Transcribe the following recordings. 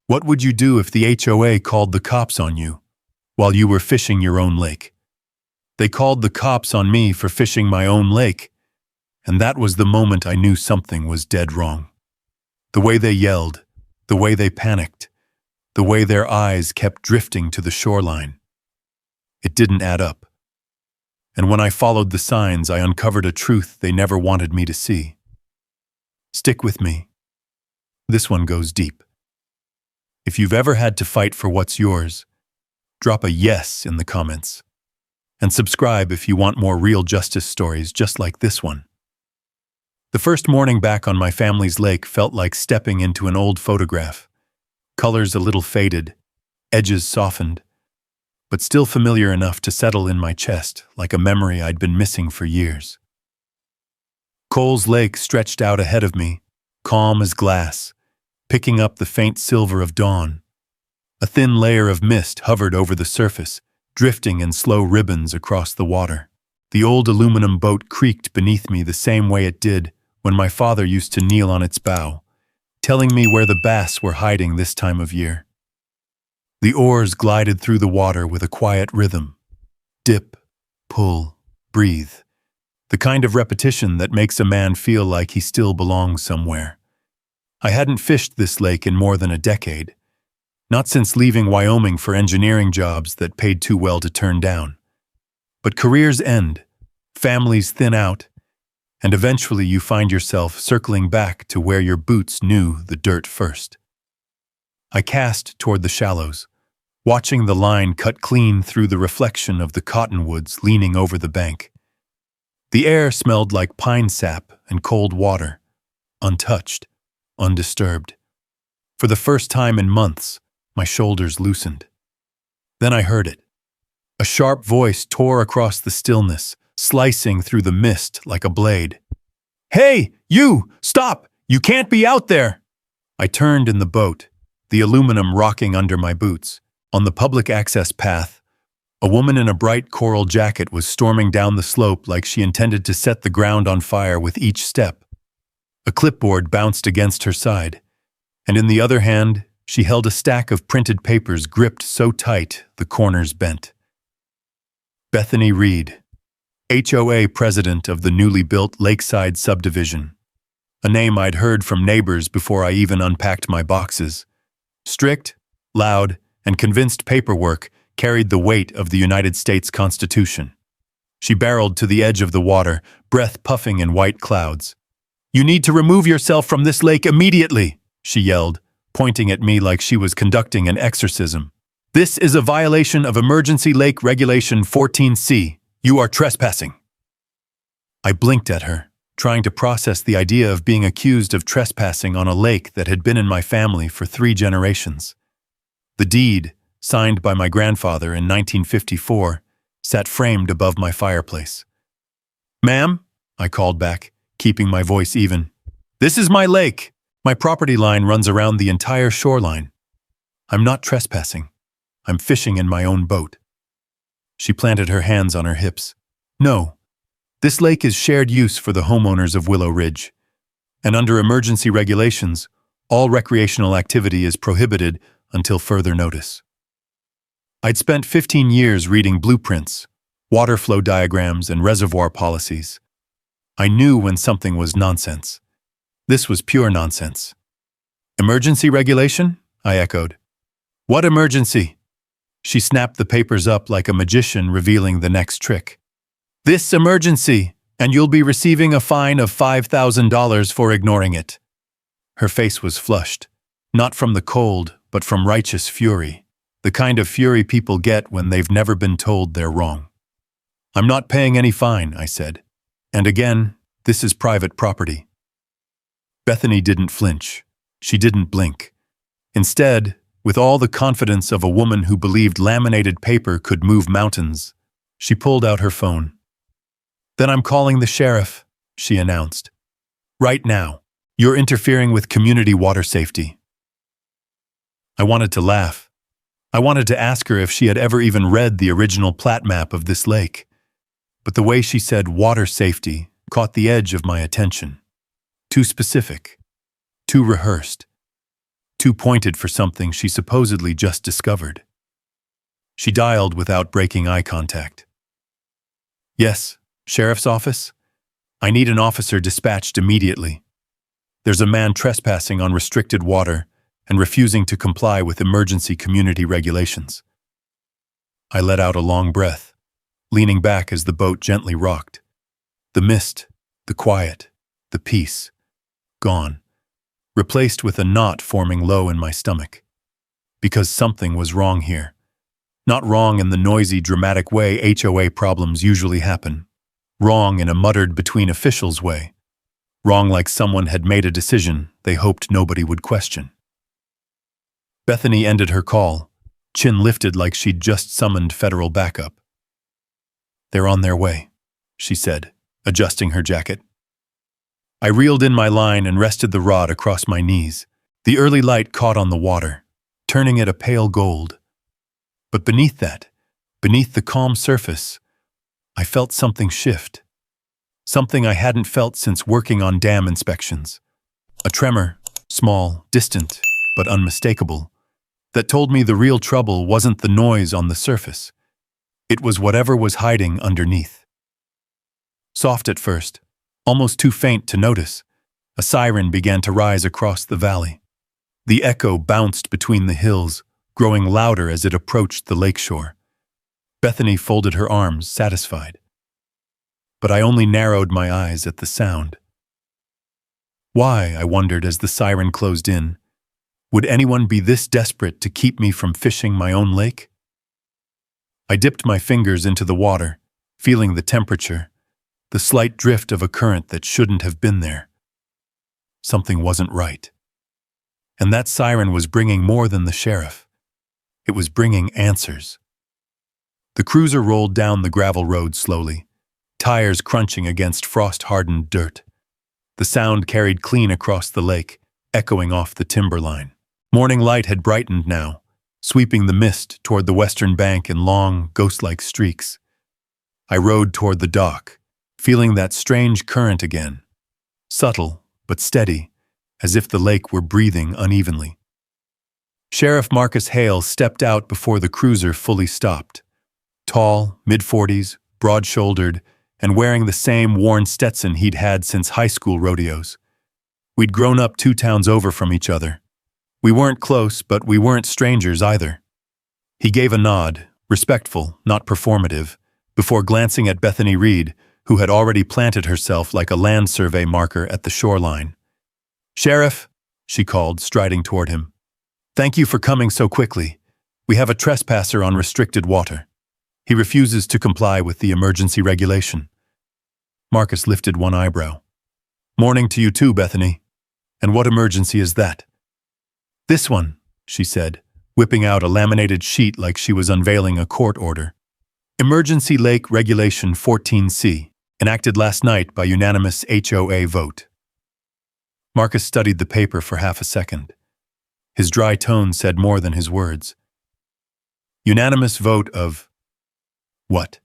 What would you do if the HOA called the cops on you while you were fishing your own lake? They called the cops on me for fishing my own lake, and that was the moment I knew something was dead wrong. The way they yelled, the way they panicked, the way their eyes kept drifting to the shoreline. It didn't add up. And when I followed the signs, I uncovered a truth they never wanted me to see. Stick with me. This one goes deep. If you've ever had to fight for what's yours, drop a yes in the comments. And subscribe if you want more real justice stories just like this one. The first morning back on my family's lake felt like stepping into an old photograph. Colors a little faded, edges softened, but still familiar enough to settle in my chest like a memory I'd been missing for years. Coles Lake stretched out ahead of me, calm as glass, picking up the faint silver of dawn. A thin layer of mist hovered over the surface, drifting in slow ribbons across the water. The old aluminum boat creaked beneath me the same way it did when my father used to kneel on its bow, telling me where the bass were hiding this time of year. The oars glided through the water with a quiet rhythm. Dip, pull, breathe. The kind of repetition that makes a man feel like he still belongs somewhere. I hadn't fished this lake in more than a decade, not since leaving Wyoming for engineering jobs that paid too well to turn down. But careers end, families thin out, and eventually you find yourself circling back to where your boots knew the dirt first. I cast toward the shallows, watching the line cut clean through the reflection of the cottonwoods leaning over the bank. The air smelled like pine sap and cold water, untouched, undisturbed. For the first time in months, my shoulders loosened. Then I heard it. A sharp voice tore across the stillness, slicing through the mist like a blade. "Hey, you! Stop! You can't be out there!" I turned in the boat, the aluminum rocking under my boots. On the public access path, a woman in a bright coral jacket was storming down the slope like she intended to set the ground on fire with each step. A clipboard bounced against her side, and in the other hand, she held a stack of printed papers gripped so tight the corners bent. Bethany Reed, HOA president of the newly built Lakeside subdivision. A name I'd heard from neighbors before I even unpacked my boxes. Strict, loud, and convinced paperwork carried the weight of the United States Constitution. She barreled to the edge of the water, breath puffing in white clouds. "You need to remove yourself from this lake immediately," she yelled, pointing at me like she was conducting an exorcism. "This is a violation of Emergency Lake Regulation 14C. You are trespassing." I blinked at her, trying to process the idea of being accused of trespassing on a lake that had been in my family for 3 generations. The deed, signed by my grandfather in 1954, sat framed above my fireplace. "Ma'am," I called back, keeping my voice even. "This is my lake. My property line runs around the entire shoreline. I'm not trespassing. I'm fishing in my own boat." She planted her hands on her hips. "No, this lake is shared use for the homeowners of Willow Ridge, and under emergency regulations, all recreational activity is prohibited until further notice." I'd spent 15 years reading blueprints, water flow diagrams, and reservoir policies. I knew when something was nonsense. This was pure nonsense. "Emergency regulation?" I echoed. "What emergency?" She snapped the papers up like a magician revealing the next trick. "This emergency, and you'll be receiving a fine of $5,000 for ignoring it." Her face was flushed, not from the cold, but from righteous fury, the kind of fury people get when they've never been told they're wrong. "I'm not paying any fine," I said. "And again, this is private property." Bethany didn't flinch. She didn't blink. Instead, with all the confidence of a woman who believed laminated paper could move mountains, she pulled out her phone. "Then I'm calling the sheriff," she announced. "Right now. You're interfering with community water safety." I wanted to laugh. I wanted to ask her if she had ever even read the original plat map of this lake. But the way she said water safety caught the edge of my attention. Too specific. Too rehearsed. too pointed for something she supposedly just discovered. She dialed without breaking eye contact. Yes, sheriff's office? I need an officer dispatched immediately. There's a man trespassing on restricted water and refusing to comply with emergency community regulations. I let out a long breath, leaning back as the boat gently rocked. The mist, the quiet, the peace, gone, replaced with a knot forming low in my stomach. Because something was wrong here. Not wrong in the noisy, dramatic way HOA problems usually happen. Wrong in a muttered between officials way. Wrong like someone had made a decision they hoped nobody would question. Bethany ended her call, chin lifted like she'd just summoned federal backup. They're on their way, she said, adjusting her jacket. I reeled in my line and rested the rod across my knees. The early light caught on the water, turning it a pale gold. But beneath that, beneath the calm surface, I felt something shift. Something I hadn't felt since working on dam inspections. A tremor, small, distant, but unmistakable, that told me the real trouble wasn't the noise on the surface. It was whatever was hiding underneath. Soft at first, almost too faint to notice, a siren began to rise across the valley. The echo bounced between the hills, growing louder as it approached the lakeshore. Bethany folded her arms, satisfied. But I only narrowed my eyes at the sound. Why, I wondered as the siren closed in, would anyone be this desperate to keep me from fishing my own lake? I dipped my fingers into the water, feeling the temperature, the slight drift of a current that shouldn't have been there. Something wasn't right. And that siren was bringing more than the sheriff. It was bringing answers. The cruiser rolled down the gravel road slowly, tires crunching against frost-hardened dirt. The sound carried clean across the lake, echoing off the timberline. Morning light had brightened now, sweeping the mist toward the western bank in long, ghost-like streaks. I rowed toward the dock, feeling that strange current again, subtle but steady, as if the lake were breathing unevenly. Sheriff Marcus Hale stepped out before the cruiser fully stopped. Tall, mid-40s, broad-shouldered, and wearing the same worn Stetson he'd had since high school rodeos. We'd grown up 2 towns over from each other. We weren't close, but we weren't strangers either. He gave a nod, respectful, not performative, before glancing at Bethany Reed, who had already planted herself like a land survey marker at the shoreline. "Sheriff," she called, striding toward him. "Thank you for coming so quickly. We have a trespasser on restricted water. He refuses to comply with the emergency regulation." Marcus lifted one eyebrow. "Morning to you too, Bethany. And what emergency is that?" "This one," she said, whipping out a laminated sheet like she was unveiling a court order. "Emergency Lake Regulation 14C, enacted last night by unanimous HOA vote." Marcus studied the paper for half a second. His dry tone said more than his words. Unanimous vote of what?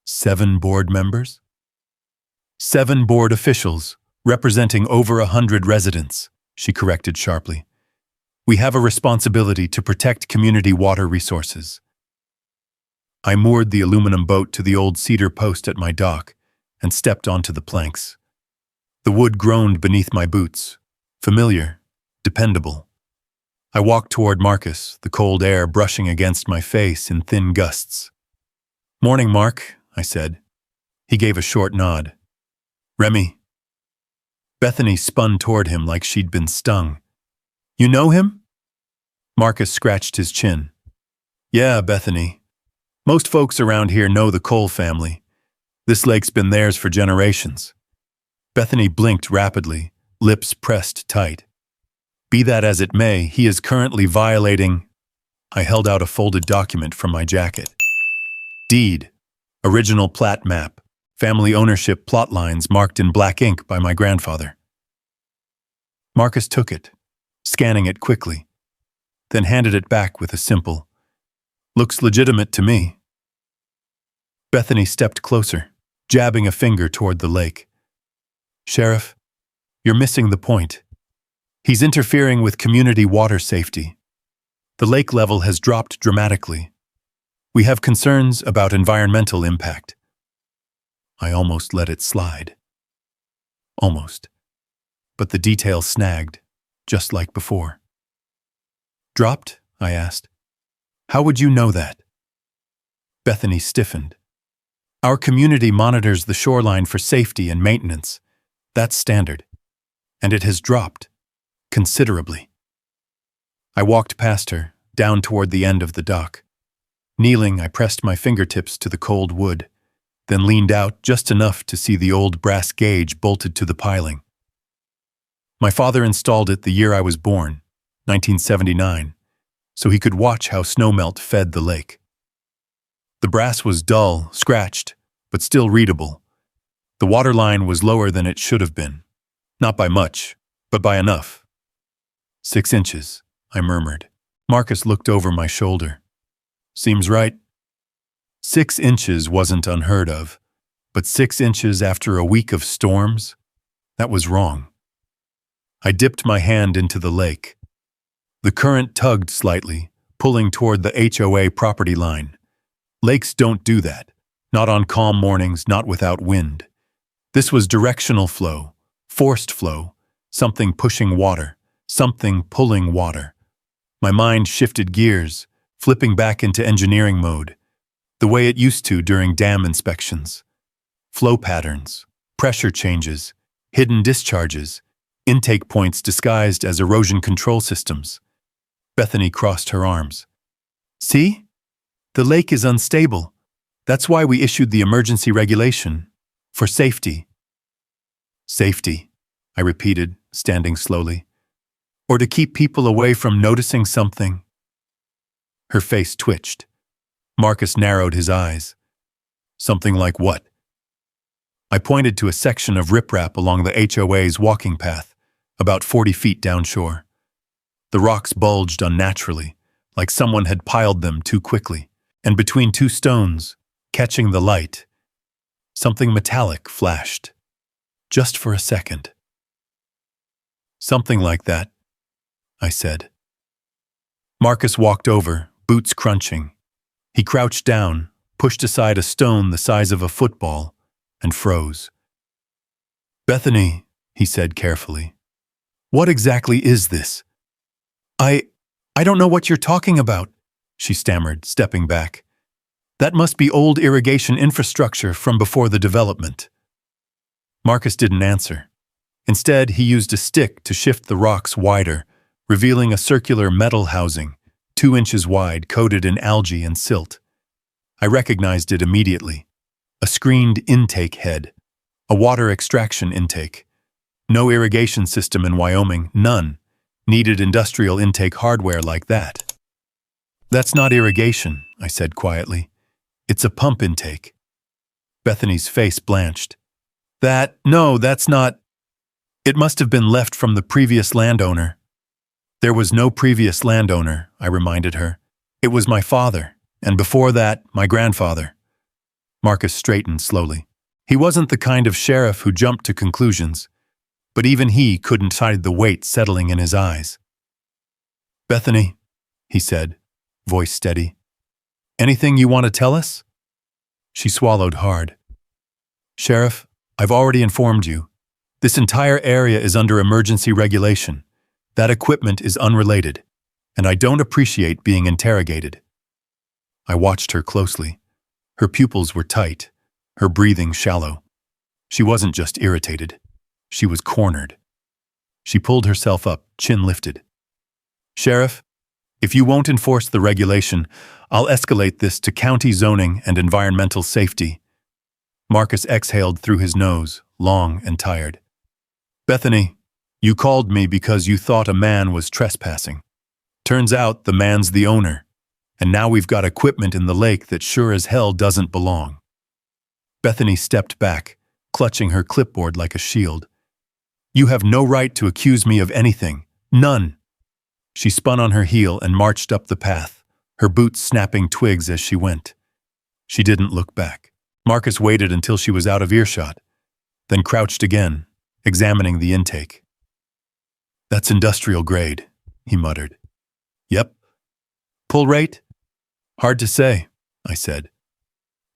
7 board members? 7 board officials, representing over 100 residents, she corrected sharply. "We have a responsibility to protect community water resources." I moored the aluminum boat to the old cedar post at my dock and stepped onto the planks. The wood groaned beneath my boots, familiar, dependable. I walked toward Marcus, the cold air brushing against my face in thin gusts. "Morning, Mark," I said. He gave a short nod. "Remy." Bethany spun toward him like she'd been stung. "You know him?" Marcus scratched his chin. "Yeah, Bethany. Most folks around here know the Cole family. This lake's been theirs for generations." Bethany blinked rapidly, lips pressed tight. "Be that as it may, he is currently violating—" I held out a folded document from my jacket. "Deed. Original plat map. Family ownership plot lines marked in black ink by my grandfather." Marcus took it, scanning it quickly, then handed it back with a simple, "Looks legitimate to me." Bethany stepped closer, jabbing a finger toward the lake. "Sheriff, you're missing the point. He's interfering with community water safety. The lake level has dropped dramatically. We have concerns about environmental impact. I almost let it slide. Almost. But the detail snagged, just like before. Dropped? I asked. How would you know that? Bethany stiffened. Our community monitors the shoreline for safety and maintenance. That's standard. And it has dropped. Considerably. I walked past her, down toward the end of the dock. Kneeling, I pressed my fingertips to the cold wood, then leaned out just enough to see the old brass gauge bolted to the piling. My father installed it the year I was born, 1979, so he could watch how snowmelt fed the lake. The brass was dull, scratched, but still readable. The water line was lower than it should have been. Not by much, but by enough. 6 inches, I murmured. Marcus looked over my shoulder. Seems right. 6 inches wasn't unheard of, but 6 inches after a week of storms? That was wrong. I dipped my hand into the lake. The current tugged slightly, pulling toward the HOA property line. Lakes don't do that. Not on calm mornings, not without wind. This was directional flow, forced flow, something pushing water, something pulling water. My mind shifted gears, flipping back into engineering mode, the way it used to during dam inspections. Flow patterns, pressure changes, hidden discharges, intake points disguised as erosion control systems. Bethany crossed her arms. See? The lake is unstable. That's why we issued the emergency regulation. For safety. Safety, I repeated, standing slowly. Or to keep people away from noticing something. Her face twitched. Marcus narrowed his eyes. Something like what? I pointed to a section of riprap along the HOA's walking path, about 40 feet downshore. The rocks bulged unnaturally, like someone had piled them too quickly, and between two stones, catching the light, something metallic flashed. Just for a second. Something like that, I said. Marcus walked over, boots crunching. He crouched down, pushed aside a stone the size of a football, and froze. Bethany, he said carefully, what exactly is this? I don't know what you're talking about, she stammered, stepping back. That must be old irrigation infrastructure from before the development. Marcus didn't answer. Instead, he used a stick to shift the rocks wider, revealing a circular metal housing, 2 inches wide, coated in algae and silt. I recognized it immediately. A screened intake head. A water extraction intake. No irrigation system in Wyoming, none. Needed industrial intake hardware like that. That's not irrigation, I said quietly. It's a pump intake. Bethany's face blanched. No, that's not. It must have been left from the previous landowner. There was no previous landowner, I reminded her. It was my father, and before that, my grandfather. Marcus straightened slowly. He wasn't the kind of sheriff who jumped to conclusions, but even he couldn't hide the weight settling in his eyes. Bethany, he said, voice steady. Anything you want to tell us? She swallowed hard. Sheriff, I've already informed you. This entire area is under emergency regulation. That equipment is unrelated, and I don't appreciate being interrogated. I watched her closely. Her pupils were tight, her breathing shallow. She wasn't just irritated. She was cornered. She pulled herself up, chin lifted. Sheriff, if you won't enforce the regulation, I'll escalate this to county zoning and environmental safety. Marcus exhaled through his nose, long and tired. Bethany, you called me because you thought a man was trespassing. Turns out the man's the owner, and now we've got equipment in the lake that sure as hell doesn't belong. Bethany stepped back, clutching her clipboard like a shield. You have no right to accuse me of anything. None. She spun on her heel and marched up the path, her boots snapping twigs as she went. She didn't look back. Marcus waited until she was out of earshot, then crouched again, examining the intake. That's industrial grade, he muttered. Yep. Pull rate? Hard to say, I said.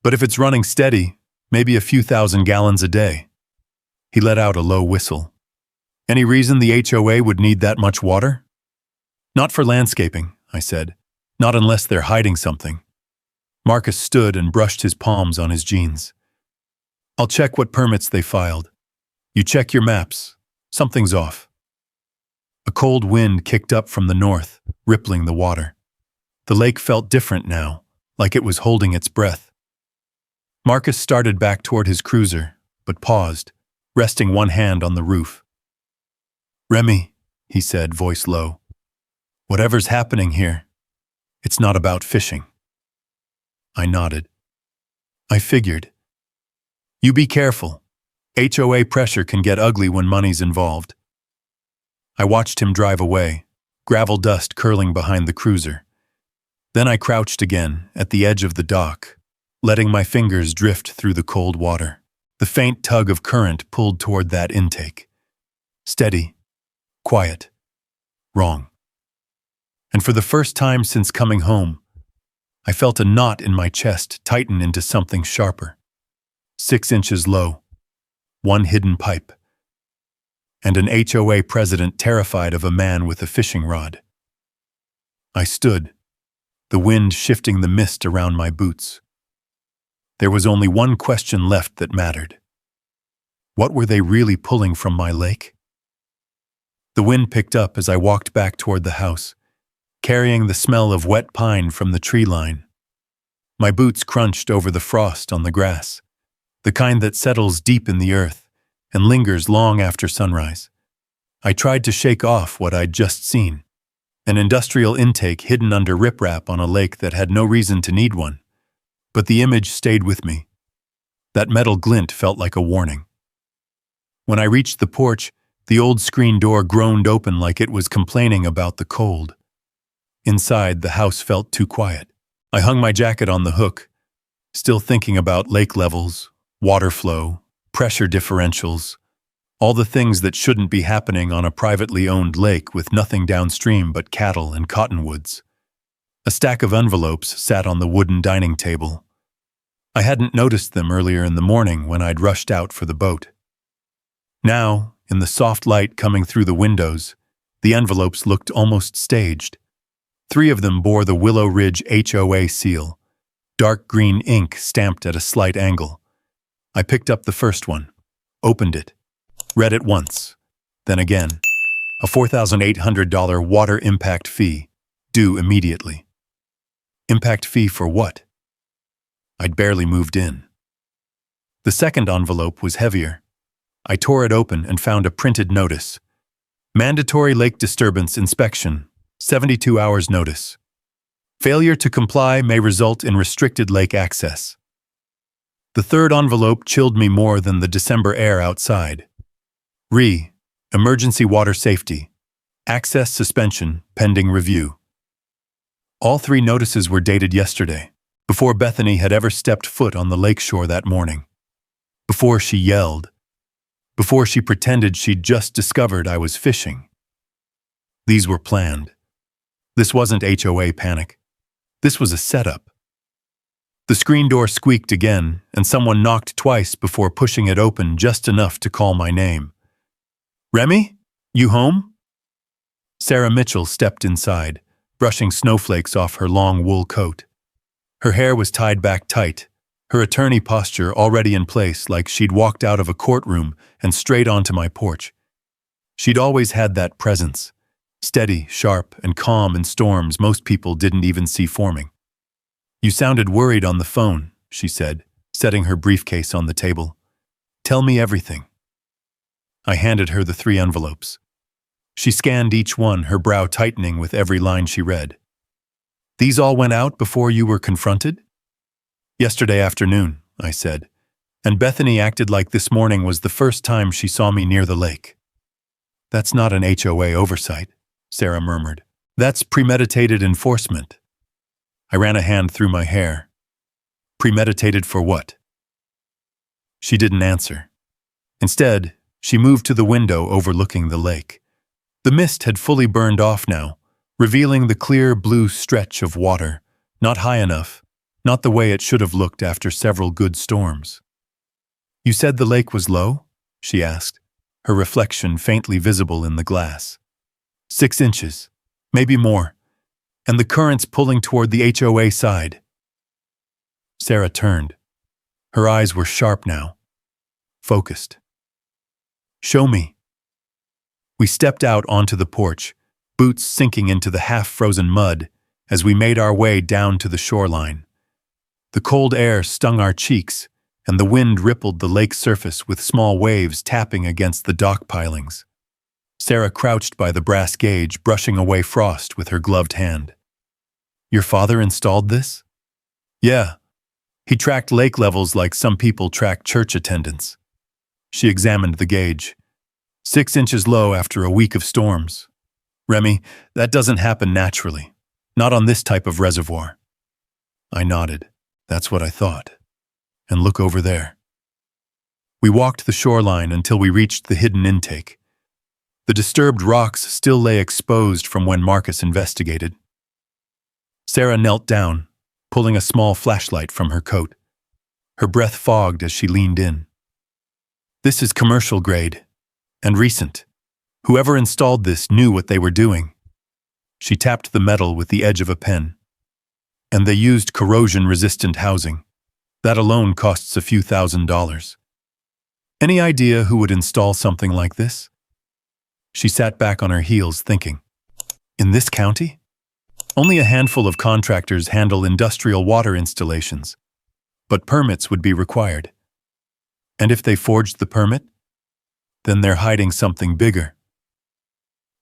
But if it's running steady, maybe a few thousand gallons a day. He let out a low whistle. Any reason the HOA would need that much water? Not for landscaping, I said. Not unless they're hiding something. Marcus stood and brushed his palms on his jeans. I'll check what permits they filed. You check your maps. Something's off. A cold wind kicked up from the north, rippling the water. The lake felt different now, like it was holding its breath. Marcus started back toward his cruiser, but paused, resting one hand on the roof. Remy, he said, voice low. Whatever's happening here, it's not about fishing. I nodded. I figured. You be careful. HOA pressure can get ugly when money's involved. I watched him drive away, gravel dust curling behind the cruiser. Then I crouched again at the edge of the dock, letting my fingers drift through the cold water. The faint tug of current pulled toward that intake. Steady, quiet, wrong. And for the first time since coming home, I felt a knot in my chest tighten into something sharper. 6 inches low, one hidden pipe, and an HOA president terrified of a man with a fishing rod. I stood, the wind shifting the mist around my boots. There was only one question left that mattered. What were they really pulling from my lake? The wind picked up as I walked back toward the house, carrying the smell of wet pine from the tree line. My boots crunched over the frost on the grass, the kind that settles deep in the earth and lingers long after sunrise. I tried to shake off what I'd just seen, an industrial intake hidden under riprap on a lake that had no reason to need one. But the image stayed with me. That metal glint felt like a warning. When I reached the porch, the old screen door groaned open like it was complaining about the cold. Inside, the house felt too quiet. I hung my jacket on the hook, still thinking about lake levels, water flow, pressure differentials, all the things that shouldn't be happening on a privately owned lake with nothing downstream but cattle and cottonwoods. A stack of envelopes sat on the wooden dining table. I hadn't noticed them earlier in the morning when I'd rushed out for the boat. Now, in the soft light coming through the windows, the envelopes looked almost staged. 3 of them bore the Willow Ridge HOA seal, dark green ink stamped at a slight angle. I picked up the first one, opened it, read it once, then again. A $4,800 water impact fee, due immediately. Impact fee for what? I'd barely moved in. The second envelope was heavier. I tore it open and found a printed notice. Mandatory lake disturbance inspection, 72 hours notice. Failure to comply may result in restricted lake access. The third envelope chilled me more than the December air outside. Emergency water safety. Access suspension, pending review. All 3 notices were dated yesterday, before Bethany had ever stepped foot on the lakeshore that morning. Before she yelled. Before she pretended she'd just discovered I was fishing. These were planned. This wasn't HOA panic. This was a setup. The screen door squeaked again, and someone knocked twice before pushing it open just enough to call my name. Remy? You home? Sarah Mitchell stepped inside, brushing snowflakes off her long wool coat. Her hair was tied back tight, her attorney posture already in place like she'd walked out of a courtroom and straight onto my porch. She'd always had that presence, steady, sharp, and calm in storms most people didn't even see forming. You sounded worried on the phone, she said, setting her briefcase on the table. Tell me everything. I handed her the 3 envelopes. She scanned each one, her brow tightening with every line she read. These all went out before you were confronted? Yesterday afternoon, I said, and Bethany acted like this morning was the first time she saw me near the lake. That's not an HOA oversight, Sarah murmured. That's premeditated enforcement. I ran a hand through my hair. Premeditated for what? She didn't answer. Instead, she moved to the window overlooking the lake. The mist had fully burned off now, revealing the clear blue stretch of water, not high enough, not the way it should have looked after several good storms. "You said the lake was low?" she asked, her reflection faintly visible in the glass. 6 inches, maybe more, and the currents pulling toward the HOA side. Sarah turned. Her eyes were sharp now, focused. "Show me." We stepped out onto the porch, boots sinking into the half-frozen mud as we made our way down to the shoreline. The cold air stung our cheeks, and the wind rippled the lake surface with small waves tapping against the dock pilings. Sarah crouched by the brass gauge, brushing away frost with her gloved hand. "Your father installed this?" "Yeah. He tracked lake levels like some people track church attendance." She examined the gauge. 6 inches low after a week of storms. "Remy, that doesn't happen naturally. Not on this type of reservoir." I nodded. That's what I thought. And look over there. We walked the shoreline until we reached the hidden intake. The disturbed rocks still lay exposed from when Marcus investigated. Sarah knelt down, pulling a small flashlight from her coat. Her breath fogged as she leaned in. "This is commercial grade, and recent. Whoever installed this knew what they were doing." She tapped the metal with the edge of a pen. "And they used corrosion-resistant housing. That alone costs a few $1,000s. Any idea who would install something like this?" She sat back on her heels, thinking. "In this county? Only a handful of contractors handle industrial water installations, but permits would be required. And if they forged the permit, then they're hiding something bigger."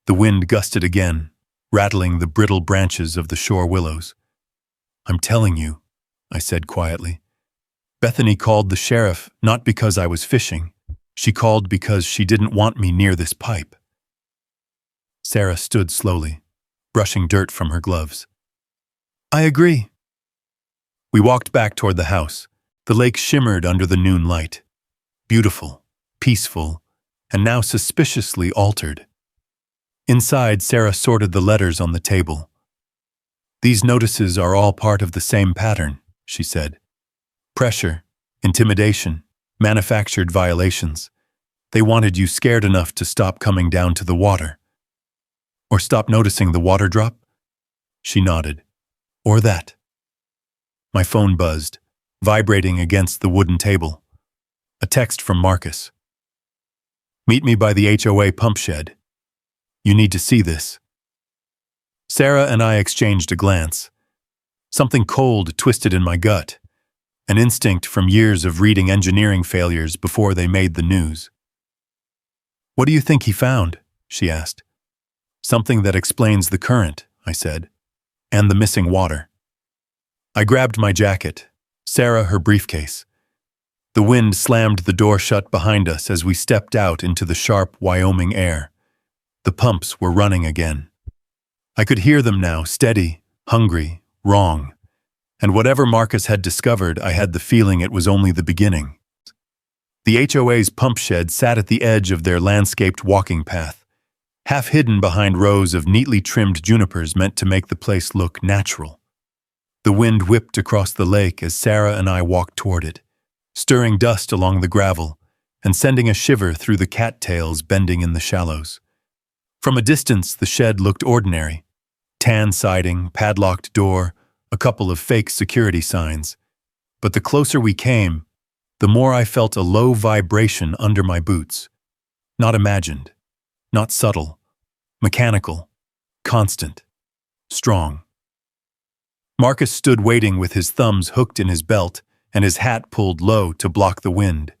The wind gusted again, rattling the brittle branches of the shore willows. "I'm telling you," I said quietly. "Bethany called the sheriff not because I was fishing. She called because she didn't want me near this pipe." Sarah stood slowly, brushing dirt from her gloves. "I agree." We walked back toward the house. The lake shimmered under the noon light. Beautiful, peaceful, and now suspiciously altered. Inside, Sarah sorted the letters on the table. "These notices are all part of the same pattern," she said. "Pressure, intimidation, manufactured violations. They wanted you scared enough to stop coming down to the water. Or stop noticing the water drop?" She nodded. "Or that." My phone buzzed, vibrating against the wooden table. A text from Marcus. "Meet me by the HOA pump shed. You need to see this." Sarah and I exchanged a glance. Something cold twisted in my gut, an instinct from years of reading engineering failures before they made the news. "What do you think he found?" she asked. "Something that explains the current," I said, "and the missing water." I grabbed my jacket, Sarah her briefcase. The wind slammed the door shut behind us as we stepped out into the sharp Wyoming air. The pumps were running again. I could hear them now, steady, hungry, wrong. And whatever Marcus had discovered, I had the feeling it was only the beginning. The HOA's pump shed sat at the edge of their landscaped walking path, half hidden behind rows of neatly trimmed junipers meant to make the place look natural. The wind whipped across the lake as Sarah and I walked toward it, stirring dust along the gravel and sending a shiver through the cattails bending in the shallows. From a distance, the shed looked ordinary. Tan siding, padlocked door, a couple of fake security signs. But the closer we came, the more I felt a low vibration under my boots. Not imagined, not subtle, mechanical, constant, strong. Marcus stood waiting with his thumbs hooked in his belt and his hat pulled low to block the wind.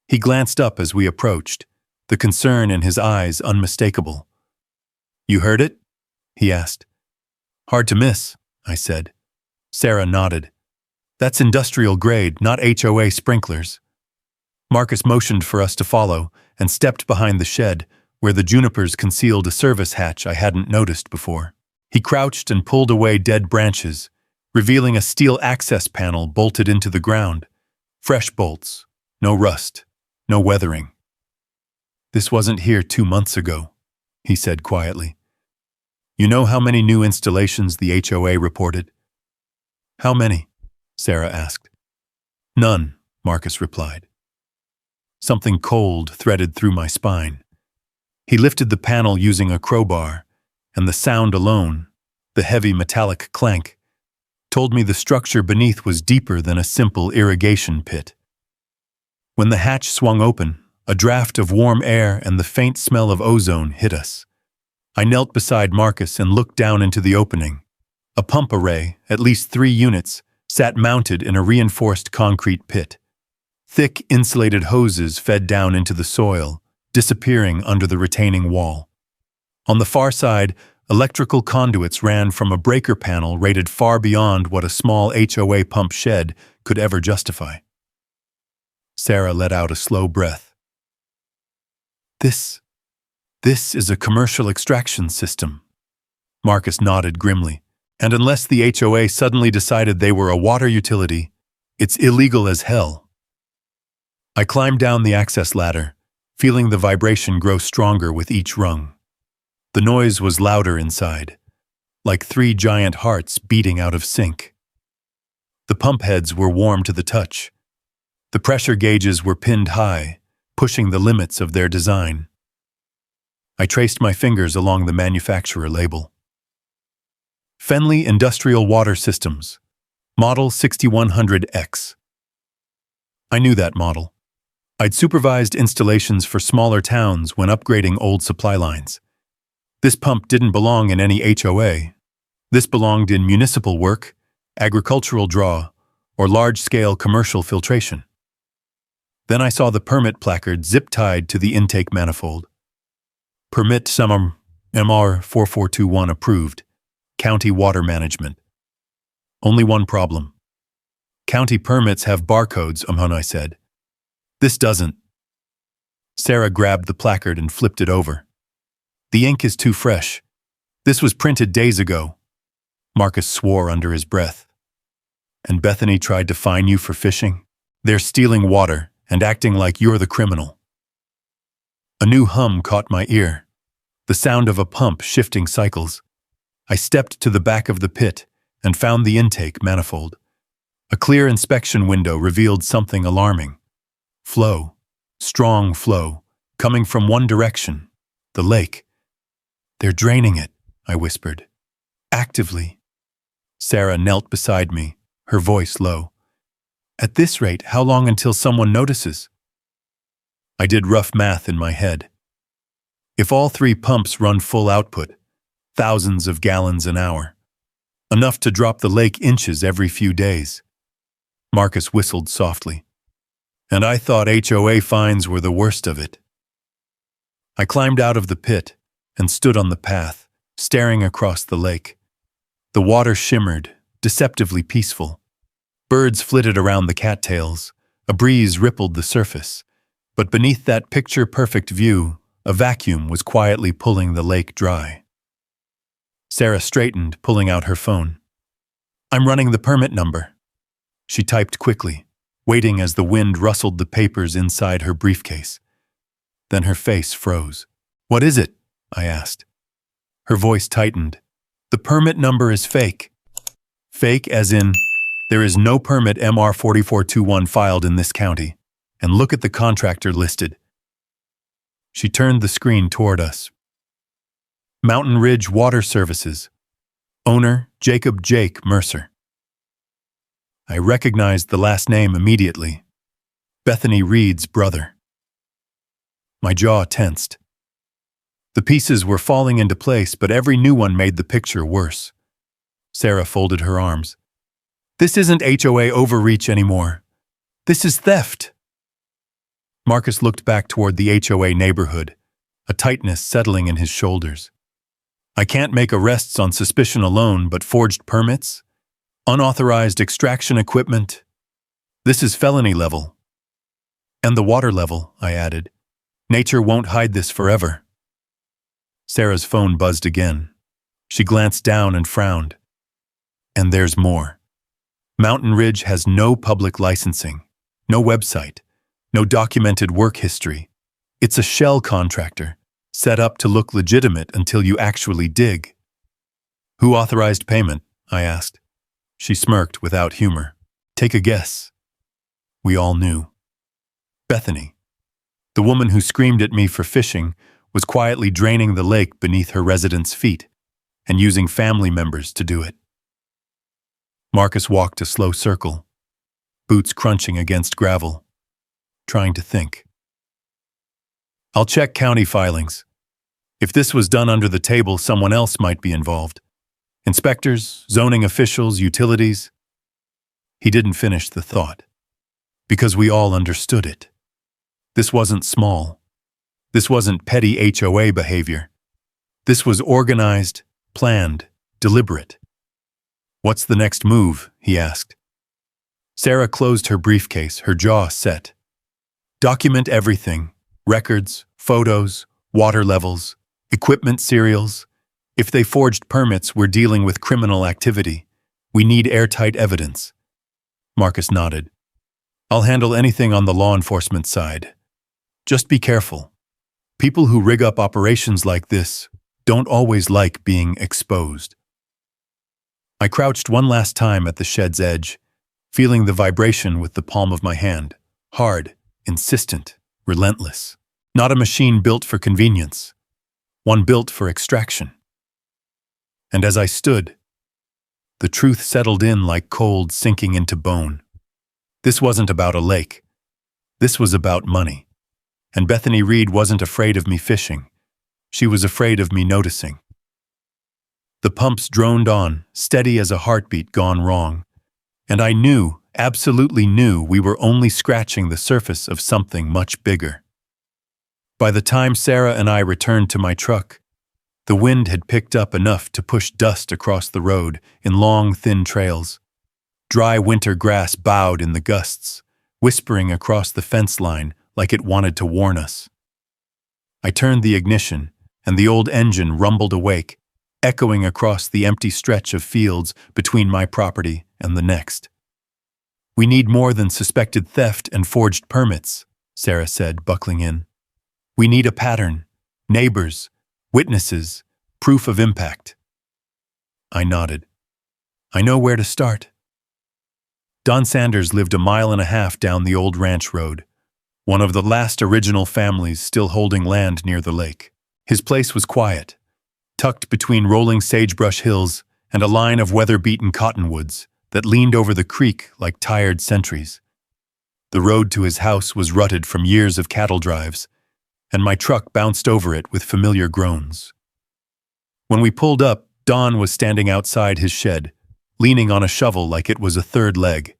He glanced up as we approached, the concern in his eyes unmistakable. "You heard it?" he asked. "Hard to miss," I said. Sarah nodded. "That's industrial grade, not HOA sprinklers." Marcus motioned for us to follow and stepped behind the shed, where the junipers concealed a service hatch I hadn't noticed before. He crouched and pulled away dead branches, revealing a steel access panel bolted into the ground. Fresh bolts, no rust, no weathering. "This wasn't here 2 months ago," he said quietly. You know how many new installations the HOA reported? How many? Sarah asked. None, Marcus replied. Something cold threaded through my spine. He lifted the panel using a crowbar, and the sound alone, the heavy metallic clank, told me the structure beneath was deeper than a simple irrigation pit. When the hatch swung open, a draft of warm air and the faint smell of ozone hit us. I knelt beside Marcus and looked down into the opening. A pump array, at least 3 units, sat mounted in a reinforced concrete pit. Thick, insulated hoses fed down into the soil, disappearing under the retaining wall. On the far side, electrical conduits ran from a breaker panel rated far beyond what a small HOA pump shed could ever justify. Sarah let out a slow breath. This is a commercial extraction system. Marcus nodded grimly. And unless the HOA suddenly decided they were a water utility, it's illegal as hell. I climbed down the access ladder, feeling the vibration grow stronger with each rung. The noise was louder inside, like 3 giant hearts beating out of sync. The pump heads were warm to the touch. The pressure gauges were pinned high, pushing the limits of their design. I traced my fingers along the manufacturer label. Fenley Industrial Water Systems, Model 6100X. I knew that model. I'd supervised installations for smaller towns when upgrading old supply lines. This pump didn't belong in any HOA. This belonged in municipal work, agricultural draw, or large-scale commercial filtration. Then I saw the permit placard zip-tied to the intake manifold. Permit Summer MR 4421 approved. County Water Management. Only one problem. County permits have barcodes, I said. This doesn't. Sarah grabbed the placard and flipped it over. The ink is too fresh. This was printed days ago. Marcus swore under his breath. And Bethany tried to fine you for fishing? They're stealing water and acting like you're the criminal. A new hum caught my ear. The sound of a pump shifting cycles. I stepped to the back of the pit and found the intake manifold. A clear inspection window revealed something alarming. Flow, strong flow, coming from one direction, the lake. They're draining it, I whispered. Actively. Sarah knelt beside me, her voice low. At this rate, how long until someone notices? I did rough math in my head. If all 3 pumps run full output, thousands of gallons an hour. Enough to drop the lake inches every few days. Marcus whistled softly. And I thought HOA fines were the worst of it. I climbed out of the pit and stood on the path, staring across the lake. The water shimmered, deceptively peaceful. Birds flitted around the cattails. A breeze rippled the surface. But beneath that picture-perfect view, a vacuum was quietly pulling the lake dry. Sarah straightened, pulling out her phone. I'm running the permit number. She typed quickly, waiting as the wind rustled the papers inside her briefcase. Then her face froze. What is it? I asked. Her voice tightened. The permit number is fake. Fake as in, there is no permit MR 4421 filed in this county. And look at the contractor listed. She turned the screen toward us. Mountain Ridge Water Services. Owner, Jacob Jake Mercer. I recognized the last name immediately. Bethany Reed's brother. My jaw tensed. The pieces were falling into place, but every new one made the picture worse. Sarah folded her arms. This isn't HOA overreach anymore. This is theft. Marcus looked back toward the HOA neighborhood, a tightness settling in his shoulders. I can't make arrests on suspicion alone, but forged permits? Unauthorized extraction equipment? This is felony level. And the water level, I added. Nature won't hide this forever. Sarah's phone buzzed again. She glanced down and frowned. And there's more. Mountain Ridge has no public licensing, no website, no documented work history. It's a shell contractor, set up to look legitimate until you actually dig. Who authorized payment? I asked. She smirked without humor. Take a guess. We all knew. Bethany. The woman who screamed at me for fishing was quietly draining the lake beneath her residents' feet and using family members to do it. Marcus walked a slow circle, boots crunching against gravel, trying to think. I'll check county filings. If this was done under the table, someone else might be involved. Inspectors, zoning officials, utilities. He didn't finish the thought, because we all understood it. This wasn't small. This wasn't petty HOA behavior. This was organized, planned, deliberate. What's the next move? He asked. Sarah closed her briefcase, her jaw set. Document everything. Records, photos, water levels, equipment serials. If they forged permits, we're dealing with criminal activity. We need airtight evidence. Marcus nodded. I'll handle anything on the law enforcement side. Just be careful. People who rig up operations like this don't always like being exposed. I crouched one last time at the shed's edge, feeling the vibration with the palm of my hand. Hard, insistent, relentless. Not a machine built for convenience. One built for extraction. And as I stood, the truth settled in like cold sinking into bone. This wasn't about a lake. This was about money. And Bethany Reed wasn't afraid of me fishing. She was afraid of me noticing. The pumps droned on, steady as a heartbeat gone wrong. And I knew, absolutely knew, we were only scratching the surface of something much bigger. By the time Sarah and I returned to my truck, the wind had picked up enough to push dust across the road in long, thin trails. Dry winter grass bowed in the gusts, whispering across the fence line like it wanted to warn us. I turned the ignition, and the old engine rumbled awake, echoing across the empty stretch of fields between my property and the next. We need more than suspected theft and forged permits, Sarah said, buckling in. We need a pattern, neighbors, witnesses, proof of impact. I nodded. I know where to start. Don Sanders lived 1.5 miles down the old ranch road, one of the last original families still holding land near the lake. His place was quiet, tucked between rolling sagebrush hills and a line of weather-beaten cottonwoods that leaned over the creek like tired sentries. The road to his house was rutted from years of cattle drives, and my truck bounced over it with familiar groans. When we pulled up, Don was standing outside his shed, leaning on a shovel like it was a third leg.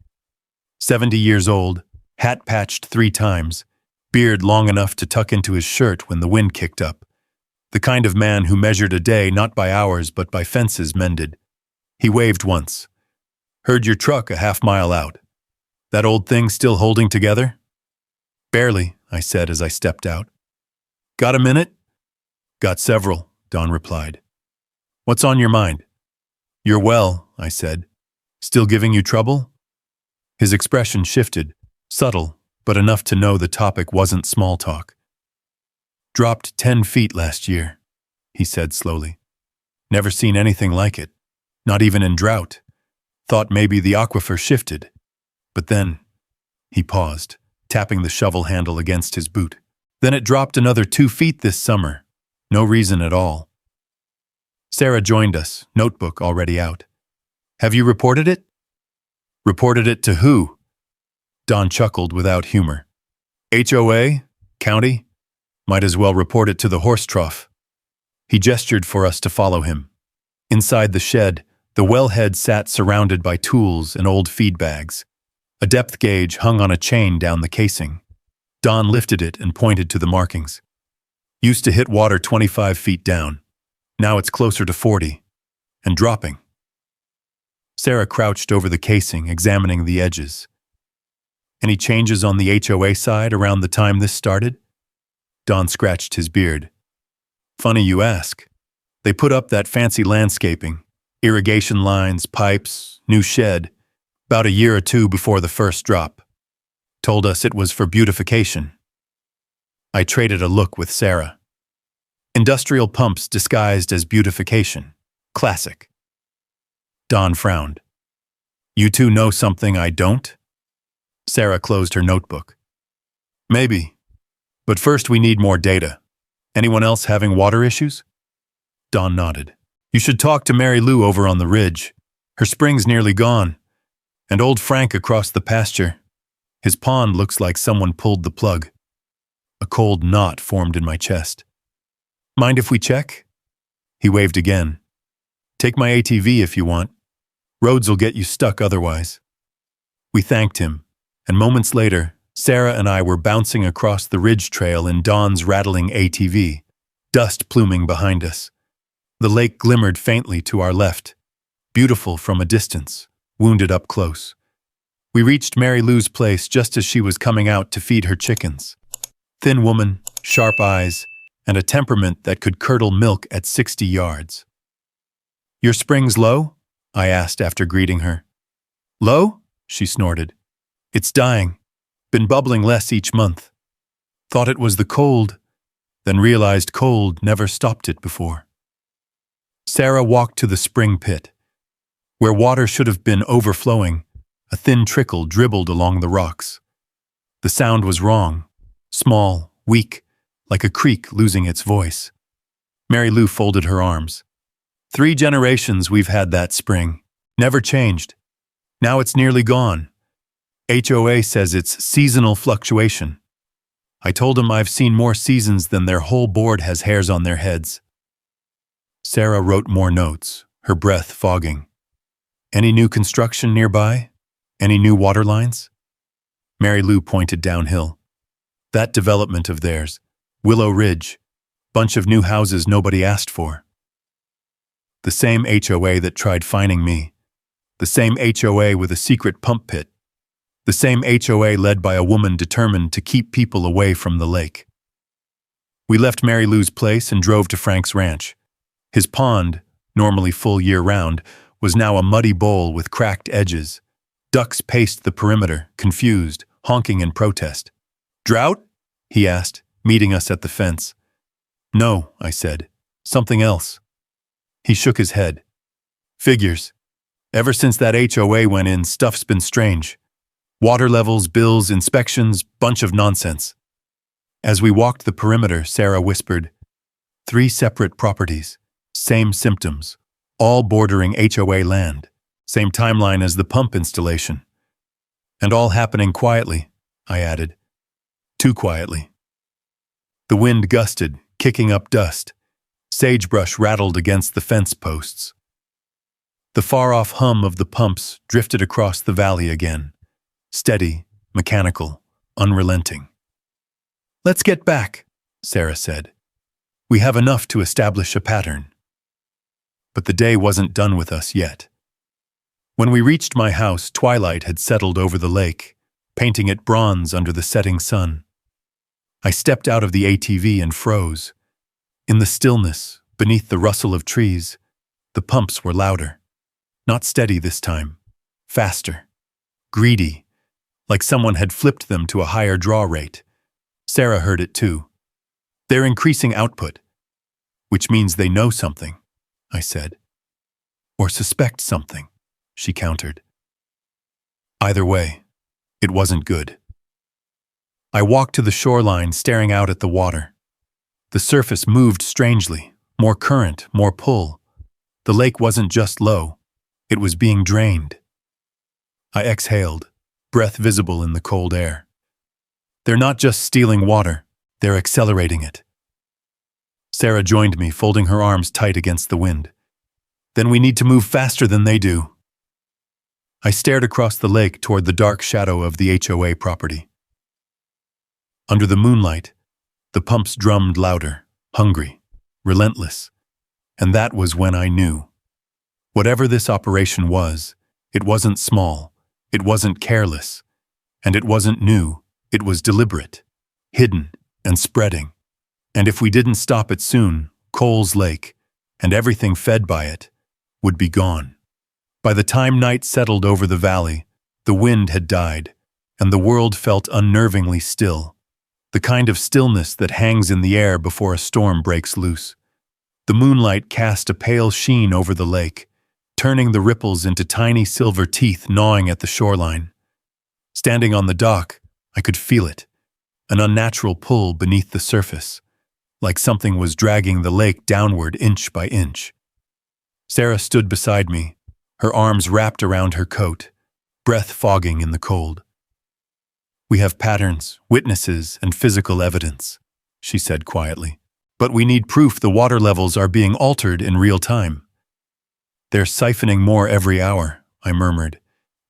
70 years old, hat patched 3 times, beard long enough to tuck into his shirt when the wind kicked up. The kind of man who measured a day not by hours but by fences mended. He waved once. Heard your truck a half-mile out. That old thing still holding together? Barely, I said as I stepped out. Got a minute? Got several, Don replied. What's on your mind? You're well, I said. Still giving you trouble? His expression shifted, subtle, but enough to know the topic wasn't small talk. Dropped 10 feet last year, he said slowly. Never seen anything like it, not even in drought. Thought maybe the aquifer shifted. But then, he paused, tapping the shovel handle against his boot. Then it dropped another 2 feet this summer. No reason at all. Sarah joined us, notebook already out. Have you reported it? Reported it to who? Don chuckled without humor. HOA? County? Might as well report it to the horse trough. He gestured for us to follow him. Inside the shed, the wellhead sat surrounded by tools and old feed bags. A depth gauge hung on a chain down the casing. Don lifted it and pointed to the markings. Used to hit water 25 feet down. Now it's closer to 40. And dropping. Sarah crouched over the casing, examining the edges. Any changes on the HOA side around the time this started? Don scratched his beard. Funny you ask. They put up that fancy landscaping, irrigation lines, pipes, new shed, about a year or 2 before the first drop. Told us it was for beautification. I traded a look with Sarah. Industrial pumps disguised as beautification. Classic. Don frowned. You two know something I don't? Sarah closed her notebook. Maybe. But first we need more data. Anyone else having water issues? Don nodded. You should talk to Mary Lou over on the ridge. Her spring's nearly gone. And old Frank across the pasture. His pond looks like someone pulled the plug. A cold knot formed in my chest. Mind if we check? He waved again. Take my ATV if you want. Roads will get you stuck otherwise. We thanked him, and moments later, Sarah and I were bouncing across the ridge trail in Don's rattling ATV, dust pluming behind us. The lake glimmered faintly to our left, beautiful from a distance, wounded up close. We reached Mary Lou's place just as she was coming out to feed her chickens. Thin woman, sharp eyes, and a temperament that could curdle milk at 60 yards. Your spring's low? I asked after greeting her. Low? She snorted. It's dying. Been bubbling less each month. Thought it was the cold, then realized cold never stopped it before. Sarah walked to the spring pit. Where water should have been overflowing, a thin trickle dribbled along the rocks. The sound was wrong, small, weak, like a creek losing its voice. Mary Lou folded her arms. 3 generations we've had that spring. Never changed. Now it's nearly gone. HOA says it's seasonal fluctuation. I told him I've seen more seasons than their whole board has hairs on their heads. Sarah wrote more notes, her breath fogging. Any new construction nearby? Any new water lines? Mary Lou pointed downhill. That development of theirs, Willow Ridge, bunch of new houses nobody asked for. The same HOA that tried fining me. The same HOA with a secret pump pit. The same HOA led by a woman determined to keep people away from the lake. We left Mary Lou's place and drove to Frank's ranch. His pond, normally full year-round, was now a muddy bowl with cracked edges. Ducks paced the perimeter, confused, honking in protest. Drought? He asked, meeting us at the fence. No, I said. Something else. He shook his head. Figures. Ever since that HOA went in, stuff's been strange. Water levels, bills, inspections, bunch of nonsense. As we walked the perimeter, Sarah whispered, 3 separate properties, same symptoms, all bordering HOA land, same timeline as the pump installation. And all happening quietly, I added. Too quietly. The wind gusted, kicking up dust. Sagebrush rattled against the fence posts. The far-off hum of the pumps drifted across the valley again. Steady, mechanical, unrelenting. Let's get back, Sarah said. We have enough to establish a pattern. But the day wasn't done with us yet. When we reached my house, twilight had settled over the lake, painting it bronze under the setting sun. I stepped out of the ATV and froze. In the stillness, beneath the rustle of trees, the pumps were louder. Not steady this time. Faster. Greedy. Like someone had flipped them to a higher draw rate. Sarah heard it too. They're increasing output. Which means they know something, I said. Or suspect something, she countered. Either way, it wasn't good. I walked to the shoreline, staring out at the water. The surface moved strangely, more current, more pull. The lake wasn't just low, it was being drained. I exhaled, breath visible in the cold air. They're not just stealing water, they're accelerating it. Sarah joined me, folding her arms tight against the wind. Then we need to move faster than they do. I stared across the lake toward the dark shadow of the HOA property. Under the moonlight, the pumps drummed louder, hungry, relentless. And that was when I knew. Whatever this operation was, it wasn't small, it wasn't careless, and it wasn't new, it was deliberate, hidden, and spreading. And if we didn't stop it soon, Coles Lake, and everything fed by it, would be gone. By the time night settled over the valley, the wind had died, and the world felt unnervingly still. the kind of stillness that hangs in the air before a storm breaks loose. The moonlight cast a pale sheen over the lake, turning the ripples into tiny silver teeth gnawing at the shoreline. Standing on the dock, I could feel it, an unnatural pull beneath the surface, like something was dragging the lake downward inch by inch. Sarah stood beside me, her arms wrapped around her coat, breath fogging in the cold. "We have patterns, witnesses, and physical evidence," she said quietly. "But we need proof the water levels are being altered in real time." "They're siphoning more every hour," I murmured.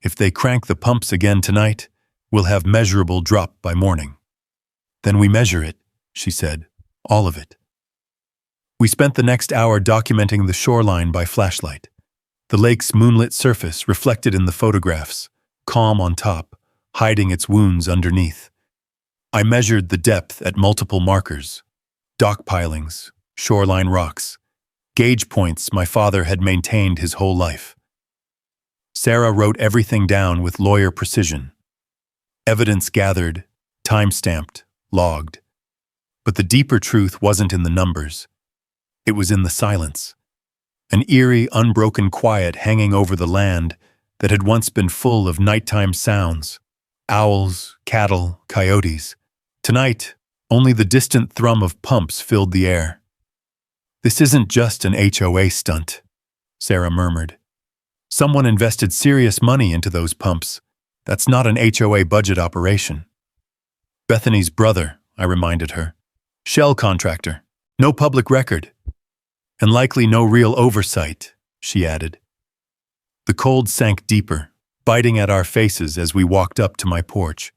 "If they crank the pumps again tonight, we'll have measurable drop by morning." "Then we measure it," she said. "All of it." We spent the next hour documenting the shoreline by flashlight. The lake's moonlit surface reflected in the photographs, calm on top, hiding its wounds underneath. I measured the depth at multiple markers, dock pilings, shoreline rocks, gauge points my father had maintained his whole life. Sarah wrote everything down with lawyer precision. Evidence gathered, time-stamped, logged. But the deeper truth wasn't in the numbers. It was in the silence. An eerie, unbroken quiet hanging over the land that had once been full of nighttime sounds. Owls, cattle, coyotes. Tonight, only the distant thrum of pumps filled the air. "This isn't just an HOA stunt," Sarah murmured. "Someone invested serious money into those pumps. That's not an HOA budget operation." "Bethany's brother," I reminded her. "Shell contractor. No public record. And likely no real oversight," she added. The cold sank deeper, biting at our faces as we walked up to my porch.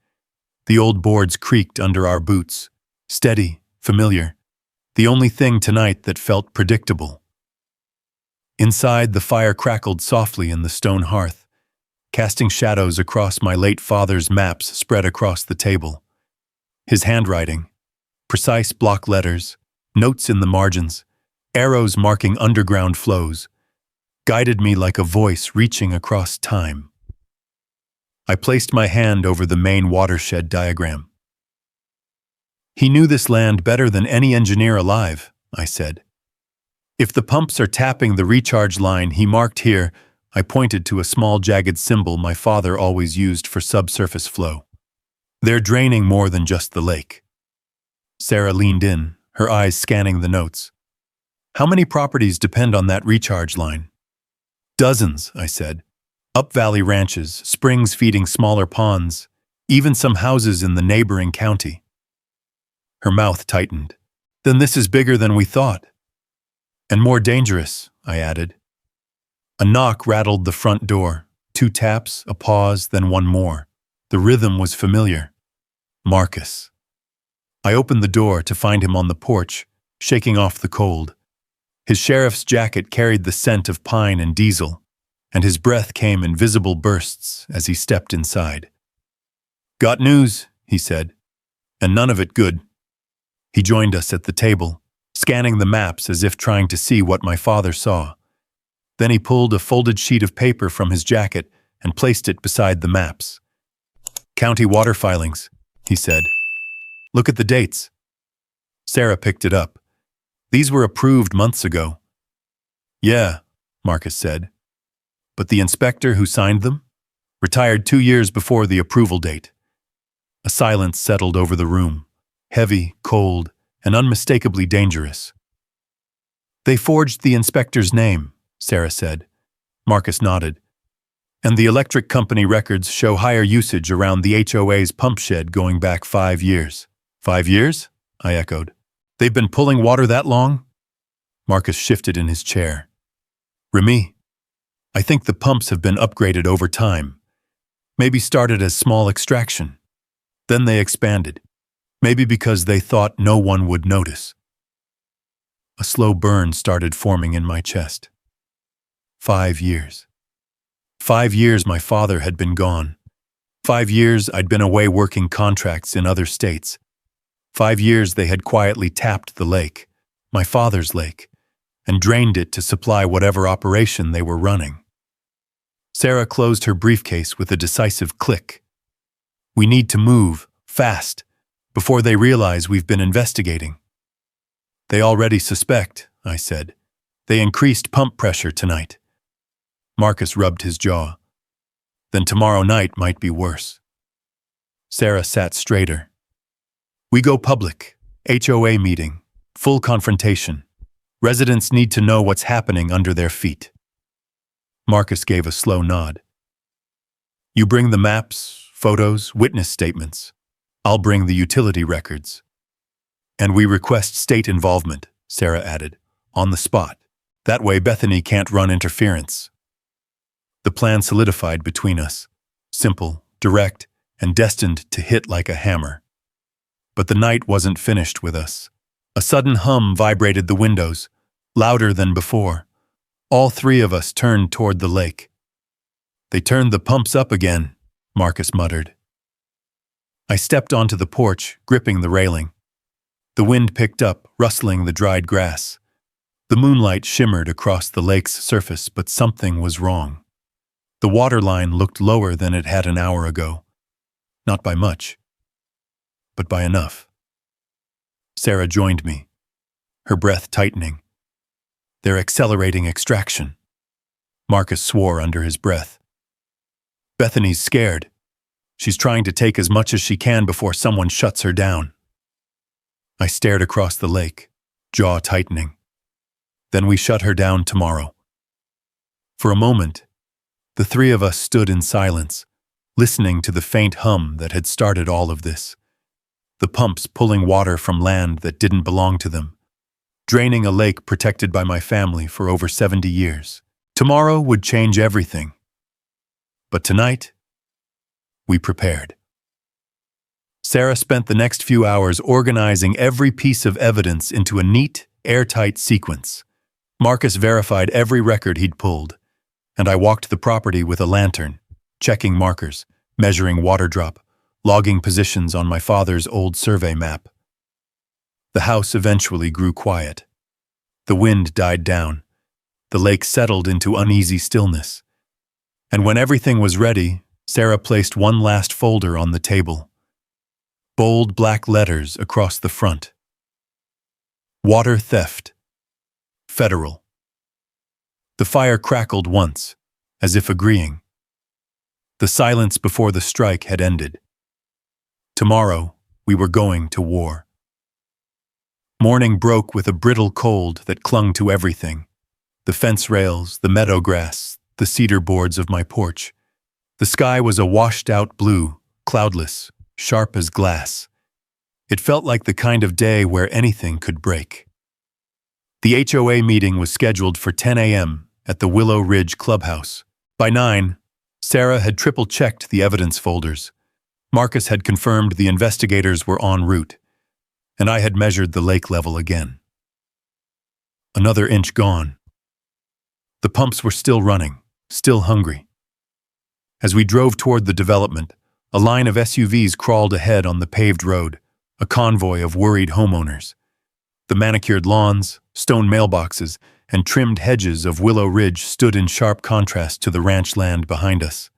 The old boards creaked under our boots, steady, familiar, the only thing tonight that felt predictable. Inside, the fire crackled softly in the stone hearth, casting shadows across my late father's maps spread across the table. His handwriting, precise block letters, notes in the margins, arrows marking underground flows, guided me like a voice reaching across time. I placed my hand over the main watershed diagram. "He knew this land better than any engineer alive," I said. "If the pumps are tapping the recharge line he marked here," I pointed to a small jagged symbol my father always used for subsurface flow. "They're draining more than just the lake." Sarah leaned in, her eyes scanning the notes. "How many properties depend on that recharge line?" "Dozens," I said. "Up-valley ranches, springs feeding smaller ponds, even some houses in the neighboring county." Her mouth tightened. "Then this is bigger than we thought." "And more dangerous," I added. A knock rattled the front door. 2 taps, a pause, then one more. The rhythm was familiar. Marcus. I opened the door to find him on the porch, shaking off the cold. His sheriff's jacket carried the scent of pine and diesel, and his breath came in visible bursts as he stepped inside. "Got news," he said, "and none of it good." He joined us at the table, scanning the maps as if trying to see what my father saw. Then he pulled a folded sheet of paper from his jacket and placed it beside the maps. "County water filings," he said. "Look at the dates." Sarah picked it up. "These were approved months ago." "Yeah," Marcus said. "But the inspector who signed them? Retired 2 years before the approval date." A silence settled over the room, heavy, cold, and unmistakably dangerous. "They forged the inspector's name," Sarah said. Marcus nodded. "And the electric company records show higher usage around the HOA's pump shed going back 5 years. 5 years? I echoed. "They've been pulling water that long?" Marcus shifted in his chair. "Remy, I think the pumps have been upgraded over time. Maybe started as small extraction. Then they expanded. Maybe because they thought no one would notice." A slow burn started forming in my chest. 5 years. 5 years my father had been gone. 5 years I'd been away working contracts in other states. 5 years they had quietly tapped the lake, my father's lake, and drained it to supply whatever operation they were running. Sarah closed her briefcase with a decisive click. "We need to move, fast. before they realize we've been investigating. They already suspect, I said. They increased pump pressure tonight. Marcus rubbed his jaw. Then tomorrow night might be worse. Sarah sat straighter. We go public. HOA meeting. Full confrontation. Residents need to know what's happening under their feet. Marcus gave a slow nod. You bring the maps, photos, witness statements. I'll bring the utility records. And we request state involvement, Sarah added, on the spot. That way Bethany can't run interference. The plan solidified between us. Simple, direct, and destined to hit like a hammer. But the night wasn't finished with us. A sudden hum vibrated the windows, louder than before. All three of us turned toward the lake. They turned the pumps up again, Marcus muttered. I stepped onto the porch, gripping the railing. The wind picked up, rustling the dried grass. The moonlight shimmered across the lake's surface, but something was wrong. The water line looked lower than it had an hour ago. Not by much, but by enough. Sarah joined me, her breath tightening. They're accelerating extraction. Marcus swore under his breath. Bethany's scared. She's trying to take as much as she can before someone shuts her down. I stared across the lake, jaw tightening. Then we shut her down tomorrow. For a moment, the three of us stood in silence, listening to the faint hum that had started all of this. The pumps pulling water from land that didn't belong to them, draining a lake protected by my family for over 70 years. Tomorrow would change everything. But tonight, we prepared. Sarah spent the next few hours organizing every piece of evidence into a neat, airtight sequence. Marcus verified every record he'd pulled, and I walked the property with a lantern, checking markers, measuring water drop, logging positions on my father's old survey map. The house eventually grew quiet. The wind died down. The lake settled into uneasy stillness. And when everything was ready, Sarah placed one last folder on the table. Bold black letters across the front. Water theft. Federal. The fire crackled once, as if agreeing. The silence before the strike had ended. Tomorrow, we were going to war. Morning broke with a brittle cold that clung to everything. The fence rails, the meadow grass, the cedar boards of my porch. The sky was a washed-out blue, cloudless, sharp as glass. It felt like the kind of day where anything could break. The HOA meeting was scheduled for 10 a.m. at the Willow Ridge Clubhouse. By 9, Sarah had triple-checked the evidence folders. Marcus had confirmed the investigators were en route, and I had measured the lake level again. Another inch gone. The pumps were still running, still hungry. As we drove toward the development, a line of SUVs crawled ahead on the paved road, a convoy of worried homeowners. The manicured lawns, stone mailboxes, and trimmed hedges of Willow Ridge stood in sharp contrast to the ranch land behind us.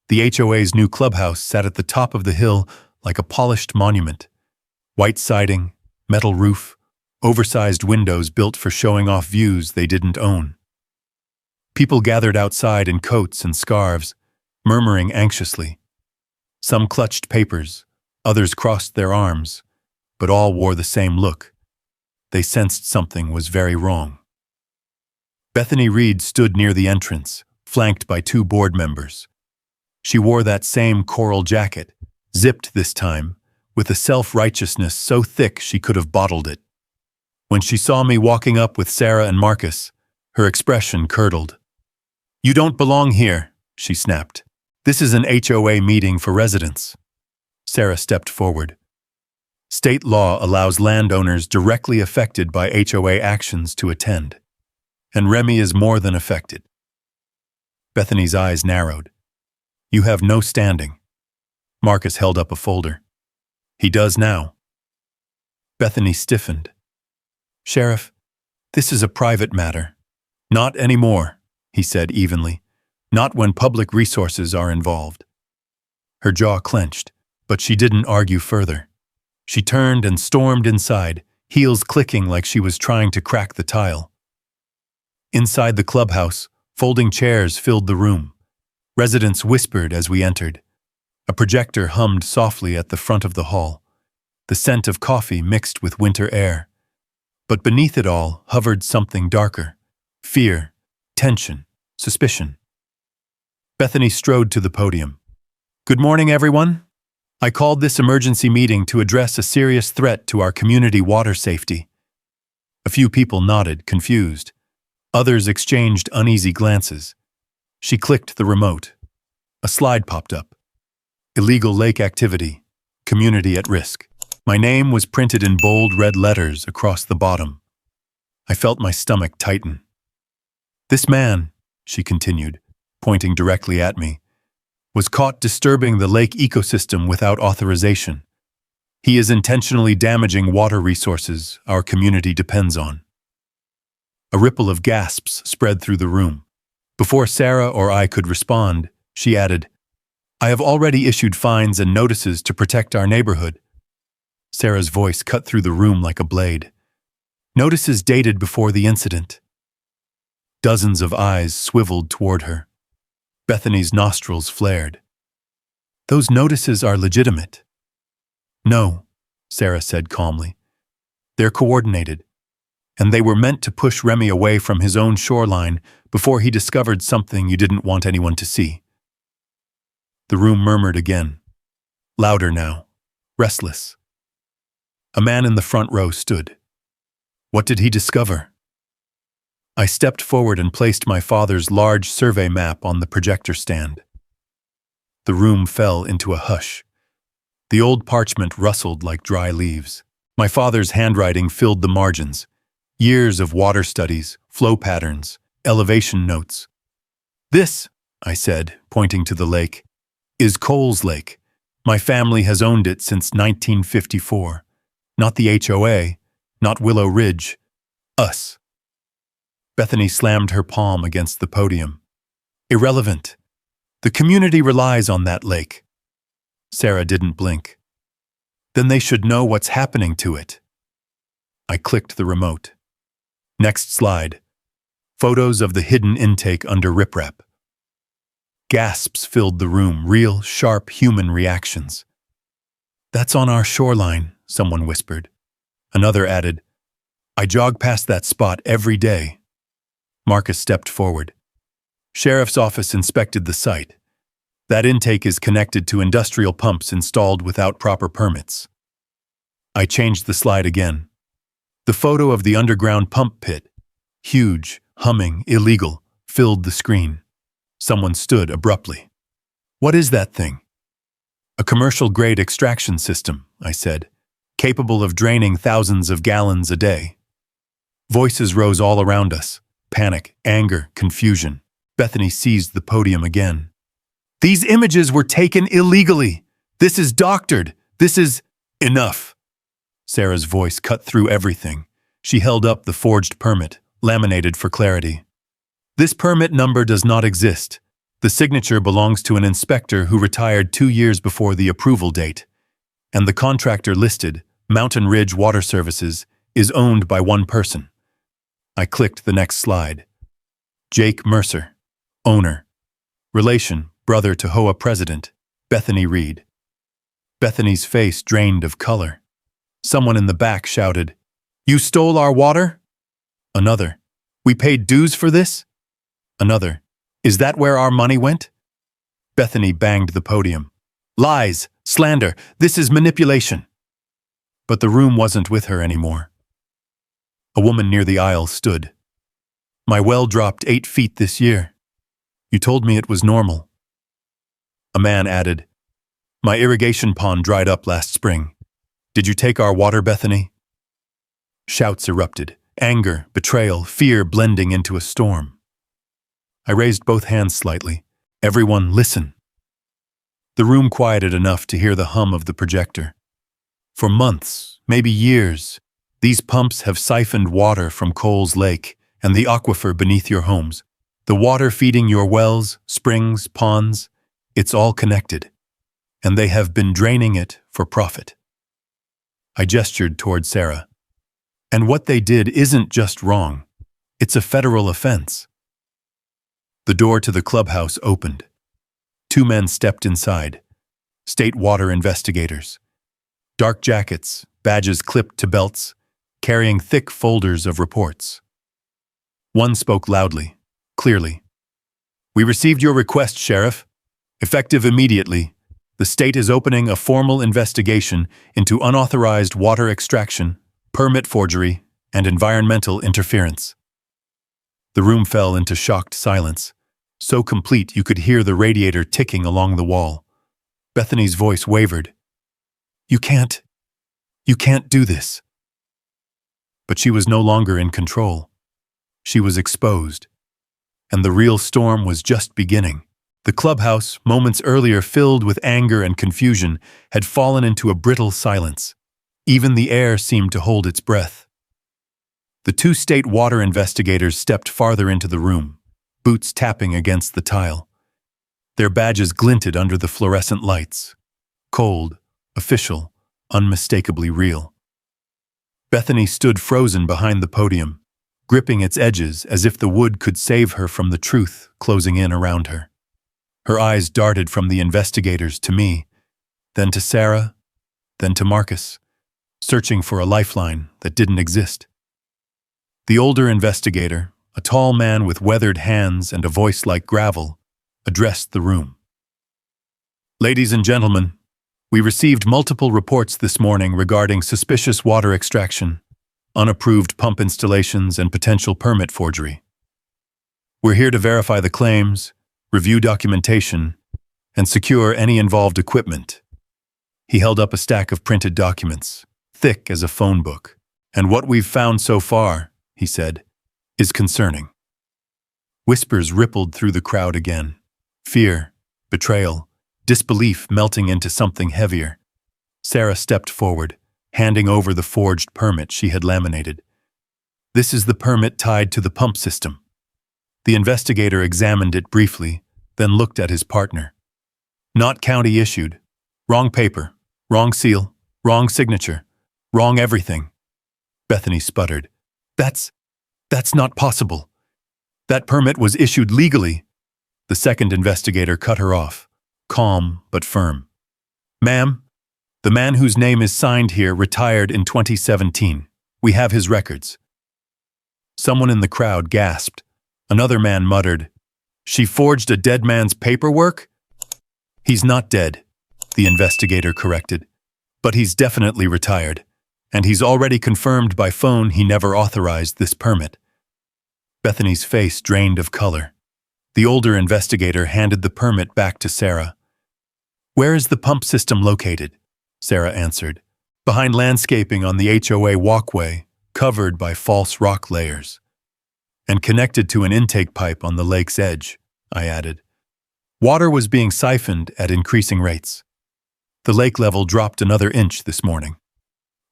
The HOA's new clubhouse sat at the top of the hill like a polished monument. White siding, metal roof, oversized windows built for showing off views they didn't own. People gathered outside in coats and scarves, murmuring anxiously. Some clutched papers, others crossed their arms, but all wore the same look. They sensed something was very wrong. Bethany Reed stood near the entrance, flanked by 2 board members. She wore that same coral jacket, zipped this time, with a self-righteousness so thick she could have bottled it. When she saw me walking up with Sarah and Marcus, her expression curdled. "You don't belong here," she snapped. "This is an HOA meeting for residents." Sarah stepped forward. State law allows landowners directly affected by HOA actions to attend, and Remy is more than affected. Bethany's eyes narrowed. "You have no standing." Marcus held up a folder. "He does now." Bethany stiffened. "Sheriff, this is a private matter." "Not anymore," he said evenly. "Not when public resources are involved." Her jaw clenched, but she didn't argue further. She turned and stormed inside, heels clicking like she was trying to crack the tile. Inside the clubhouse, folding chairs filled the room. Residents whispered as we entered. A projector hummed softly at the front of the hall, the scent of coffee mixed with winter air. But beneath it all hovered something darker: fear, tension, suspicion. Bethany strode to the podium. "Good morning, everyone. I called this emergency meeting to address a serious threat to our community water safety." A few people nodded, confused. Others exchanged uneasy glances. She clicked the remote. A slide popped up. Illegal lake activity. Community at risk. My name was printed in bold red letters across the bottom. I felt my stomach tighten. "This man," she continued, pointing directly at me, "was caught disturbing the lake ecosystem without authorization. He is intentionally damaging water resources our community depends on." A ripple of gasps spread through the room. Before Sarah or I could respond, she added, "I have already issued fines and notices to protect our neighborhood." Sarah's voice cut through the room like a blade. "Notices dated before the incident." Dozens of eyes swiveled toward her. Bethany's nostrils flared. "Those notices are legitimate." "No," Sarah said calmly. "They're coordinated, and they were meant to push Remy away from his own shoreline before he discovered something you didn't want anyone to see." The room murmured again, louder now, restless. A man in the front row stood. What did he discover? I stepped forward and placed my father's large survey map on the projector stand. The room fell into a hush. The old parchment rustled like dry leaves. My father's handwriting filled the margins. Years of water studies, flow patterns, elevation notes. "This," I said, pointing to the lake, "is Coles Lake. My family has owned it since 1954. Not the HOA, not Willow Ridge. Us." Bethany slammed her palm against the podium. "Irrelevant. The community relies on that lake." Sarah didn't blink. "Then they should know what's happening to it." I clicked the remote. Next slide. Photos of the hidden intake under riprap. Gasps filled the room, real, sharp human reactions. "That's on our shoreline," someone whispered. Another added, "I jog past that spot every day." Marcus stepped forward. "Sheriff's office inspected the site. That intake is connected to industrial pumps installed without proper permits." I changed the slide again. The photo of the underground pump pit, huge, humming, illegal, filled the screen. Someone stood abruptly. "What is that thing?" "A commercial-grade extraction system," I said, "capable of draining thousands of gallons a day." Voices rose all around us. Panic, anger, confusion. Bethany seized the podium again. "These images were taken illegally. This is doctored. This is—" "Enough." Sarah's voice cut through everything. She held up the forged permit, laminated for clarity. "This permit number does not exist. The signature belongs to an inspector who retired 2 years before the approval date. And the contractor listed, Mountain Ridge Water Services, is owned by one person." I clicked the next slide. Jake Mercer, owner. Relation, brother to HOA president, Bethany Reed. Bethany's face drained of color. Someone in the back shouted, "You stole our water?" Another, "We paid dues for this?" Another, "Is that where our money went?" Bethany banged the podium. "Lies, slander, this is manipulation." But the room wasn't with her anymore. A woman near the aisle stood. "My well dropped 8 feet this year. You told me it was normal." A man added, "My irrigation pond dried up last spring. Did you take our water, Bethany?" Shouts erupted, anger, betrayal, fear blending into a storm. I raised both hands slightly. "Everyone, listen." The room quieted enough to hear the hum of the projector. For months, maybe years, these pumps have siphoned water from Coles Lake and the aquifer beneath your homes. The water feeding your wells, springs, ponds, it's all connected. And they have been draining it for profit. I gestured toward Sarah. And what they did isn't just wrong. It's a federal offense. The door to the clubhouse opened. 2 men stepped inside. State water investigators. Dark jackets, badges clipped to belts, carrying thick folders of reports. One spoke loudly, clearly. "We received your request, Sheriff. Effective immediately, the state is opening a formal investigation into unauthorized water extraction, permit forgery, and environmental interference." The room fell into shocked silence, so complete you could hear the radiator ticking along the wall. Bethany's voice wavered. You can't do this." But she was no longer in control. She was exposed. And the real storm was just beginning. The clubhouse, moments earlier filled with anger and confusion, had fallen into a brittle silence. Even the air seemed to hold its breath. The 2 state water investigators stepped farther into the room, boots tapping against the tile. Their badges glinted under the fluorescent lights. Cold, official, unmistakably real. Bethany stood frozen behind the podium, gripping its edges as if the wood could save her from the truth closing in around her. Her eyes darted from the investigators to me, then to Sarah, then to Marcus, searching for a lifeline that didn't exist. The older investigator, a tall man with weathered hands and a voice like gravel, addressed the room. "Ladies and gentlemen, we received multiple reports this morning regarding suspicious water extraction, unapproved pump installations, and potential permit forgery. We're here to verify the claims, review documentation, and secure any involved equipment." He held up a stack of printed documents, thick as a phone book. "And what we've found so far," he said, "is concerning." Whispers rippled through the crowd again. Fear, betrayal, disbelief melting into something heavier. Sarah stepped forward, handing over the forged permit she had laminated. "This is the permit tied to the pump system." The investigator examined it briefly, then looked at his partner. "Not county issued. Wrong paper, wrong seal, wrong signature, wrong everything." Bethany sputtered. That's not possible. That permit was issued legally." The second investigator cut her off, calm but firm. "Ma'am, the man whose name is signed here retired in 2017. We have his records." Someone in the crowd gasped. Another man muttered, "She forged a dead man's paperwork?" "He's not dead," the investigator corrected, "but he's definitely retired, and he's already confirmed by phone he never authorized this permit." Bethany's face drained of color. The older investigator handed the permit back to Sarah. "Where is the pump system located?" Sarah answered. "Behind landscaping on the HOA walkway, covered by false rock layers. And connected to an intake pipe on the lake's edge," I added. Water was being siphoned at increasing rates. The lake level dropped another inch this morning.